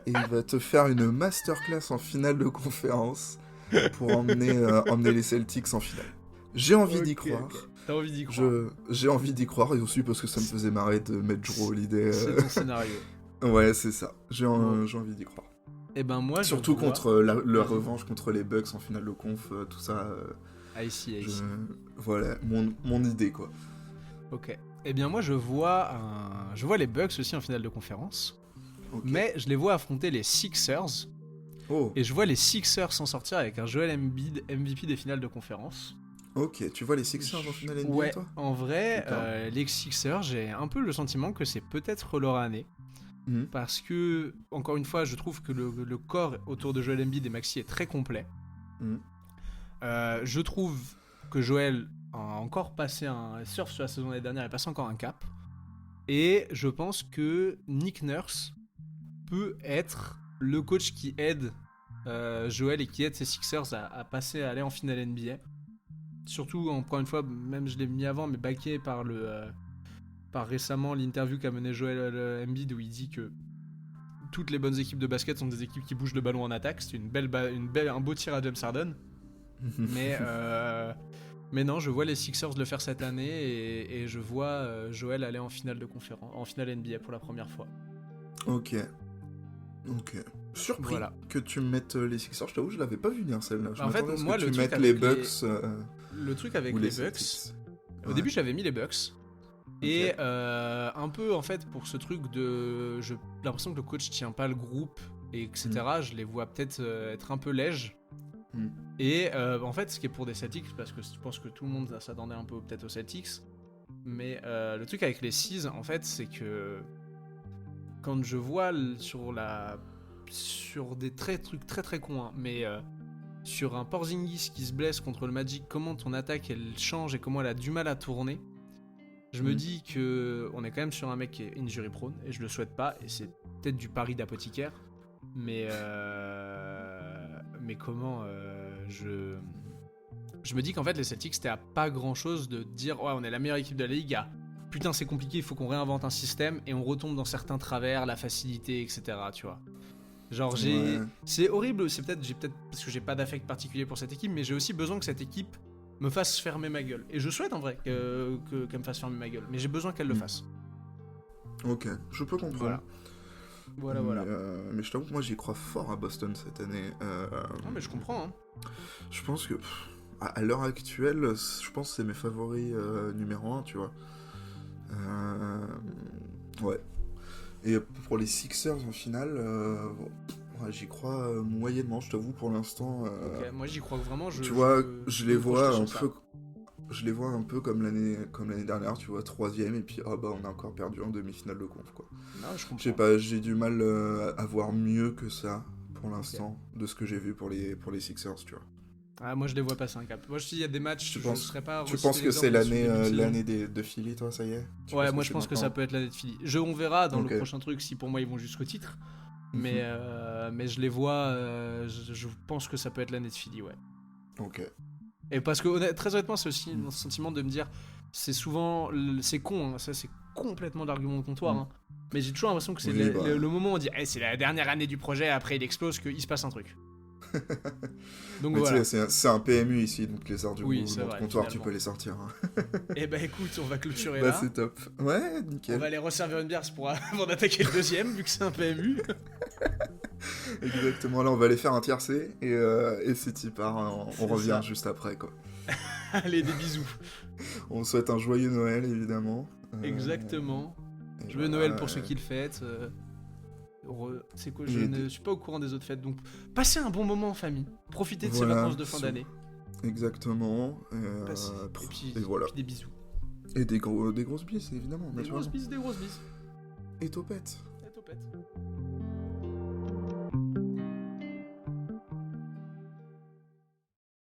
et il va te faire une masterclass en finale de conférence pour emmener les Celtics en finale. J'ai envie d'y croire. T'as envie d'y croire. J'ai envie d'y croire, et aussi parce que ça me faisait marrer de mettre Jrue Holiday. C'est ton scénario. Ouais, c'est ça. J'ai envie d'y croire. Et ben moi, surtout contre la revanche contre les Bucks en finale de conf, tout ça. Ici. Voilà, mon idée, quoi. Ok. Eh bien moi je vois les Bucks aussi en finale de conférence, Ok. mais je les vois affronter les Sixers, Oh, et je vois les Sixers s'en sortir avec un Joel Embiid MVP des finales de conférence. ok. Tu vois les Sixers en finale NBA, Ouais, toi? en vrai, Putain. les Sixers, j'ai un peu le sentiment que c'est peut-être leur année. Mhm. Parce que, encore une fois, je trouve que le corps autour de Joel Embiid et Maxi est très complet. Mhm. Je trouve que Joel a encore passé un surf sur la saison l'année dernière, il a passé encore un cap. Et je pense que Nick Nurse peut être le coach qui aide Joel et qui aide ses Sixers à passer, à aller en finale NBA. Surtout, encore une fois, même je l'ai mis avant, mais backé par par récemment l'interview qu'a mené Joel Embiid où il dit que toutes les bonnes équipes de basket sont des équipes qui bougent le ballon en attaque. C'est un beau tir à James Harden. Mais, mais non, je vois les Sixers le faire cette année et je vois Joel aller en finale de conférence, en finale NBA pour la première fois. Ok. Ok. Surpris Voilà. que tu mettes les Sixers, je t'avoue, je l'avais pas vu venir celle-là. Je En fait, m'attendais à ce moi, que le tu truc mettes les avec Bucks le truc avec ou les les Bucks, Celtics. au Ouais. début j'avais mis les Bucks. Ok. Et un peu en fait pour ce truc de... J'ai l'impression que le coach tient pas le groupe, et etc. Je les vois peut-être être un peu lèges. Mm. Et en fait ce qui est pour des Celtics, parce que je pense que tout le monde s'attendait un peu peut-être aux Celtics. Mais le truc avec les Seas en fait c'est que quand je vois sur des trucs très très cons, hein, mais sur un Porzingis qui se blesse contre le Magic, comment ton attaque elle change et comment elle a du mal à tourner. Je me dis que on est quand même sur un mec qui est injury prone et je le souhaite pas et c'est peut-être du pari d'apothicaire, mais comment je me dis qu'en fait les Celtics c'était à pas grand chose de dire ouais on est la meilleure équipe de la ligue, putain c'est compliqué, il faut qu'on réinvente un système et on retombe dans certains travers, la facilité, etc. Tu vois. Genre Ouais. c'est horrible, j'ai peut-être parce que j'ai pas d'affect particulier pour cette équipe, mais j'ai aussi besoin que cette équipe me fasse fermer ma gueule. Et je souhaite en vrai qu'elle me fasse fermer ma gueule, mais j'ai besoin qu'elle le fasse. Ok, je peux comprendre. Voilà. Mais je t'avoue que moi j'y crois fort à Boston cette année. Non mais je comprends. Hein. Je pense que à l'heure actuelle, je pense que c'est mes favoris numéro 1, tu vois. Ouais. Et pour les Sixers en finale, ouais, j'y crois moyennement, je t'avoue pour l'instant. Ok, moi j'y crois vraiment. Tu vois, je les me vois projeter un sur peu. Je les vois un peu comme l'année dernière, tu vois, troisième, et puis oh bah on a encore perdu en demi-finale de conf, quoi. ça. Non, je comprends. Je sais pas, j'ai du mal à voir mieux que ça pour l'instant de ce que j'ai vu pour les Sixers, tu vois. Ah, moi je les vois passer un cap. Moi je dis il y a des matchs, Tu je penses, serais pas. tu penses que c'est l'année l'année de Philly, toi, ça y est? Ouais, moi je pense que ça peut être l'année de Philly. On verra dans Ok. le prochain truc si pour moi ils vont jusqu'au titre. Mhm. Mais je les vois. Je pense que ça peut être l'année de Philly, ouais. Ok. Et parce que très honnêtement, c'est aussi un sentiment de me dire, c'est souvent, c'est con, hein, ça c'est complètement l'argument de comptoir, hein, mais j'ai toujours l'impression que c'est Oui, le moment où on dit, hey, c'est la dernière année du projet, après il explose, qu'il se passe un truc. Donc Mais voilà. tu sais, c'est un PMU ici, donc les arguments Oui, c'est de vrai, comptoir, tu finalement. peux les sortir. Hein. Et bah écoute, on va clôturer Bah là. c'est top. Ouais, On nickel. va aller resservir une bière avant d'attaquer le deuxième, vu que c'est un PMU. Exactement, là on va aller faire un tiercé et c'est y part, on C'est revient ça. juste après, quoi. Allez, des bisous. On souhaite un joyeux Noël, évidemment. Exactement. Et Joyeux voilà, Noël pour ceux qui le fêtent. C'est quoi, je ne suis pas au courant des autres fêtes, donc passez un bon moment en famille. Profitez de ces Voilà, vacances de fin d'année. Exactement. Et Et voilà. puis des bisous. Et des grosses bises, évidemment. Des naturellement. grosses bises. Et topette. Et topette.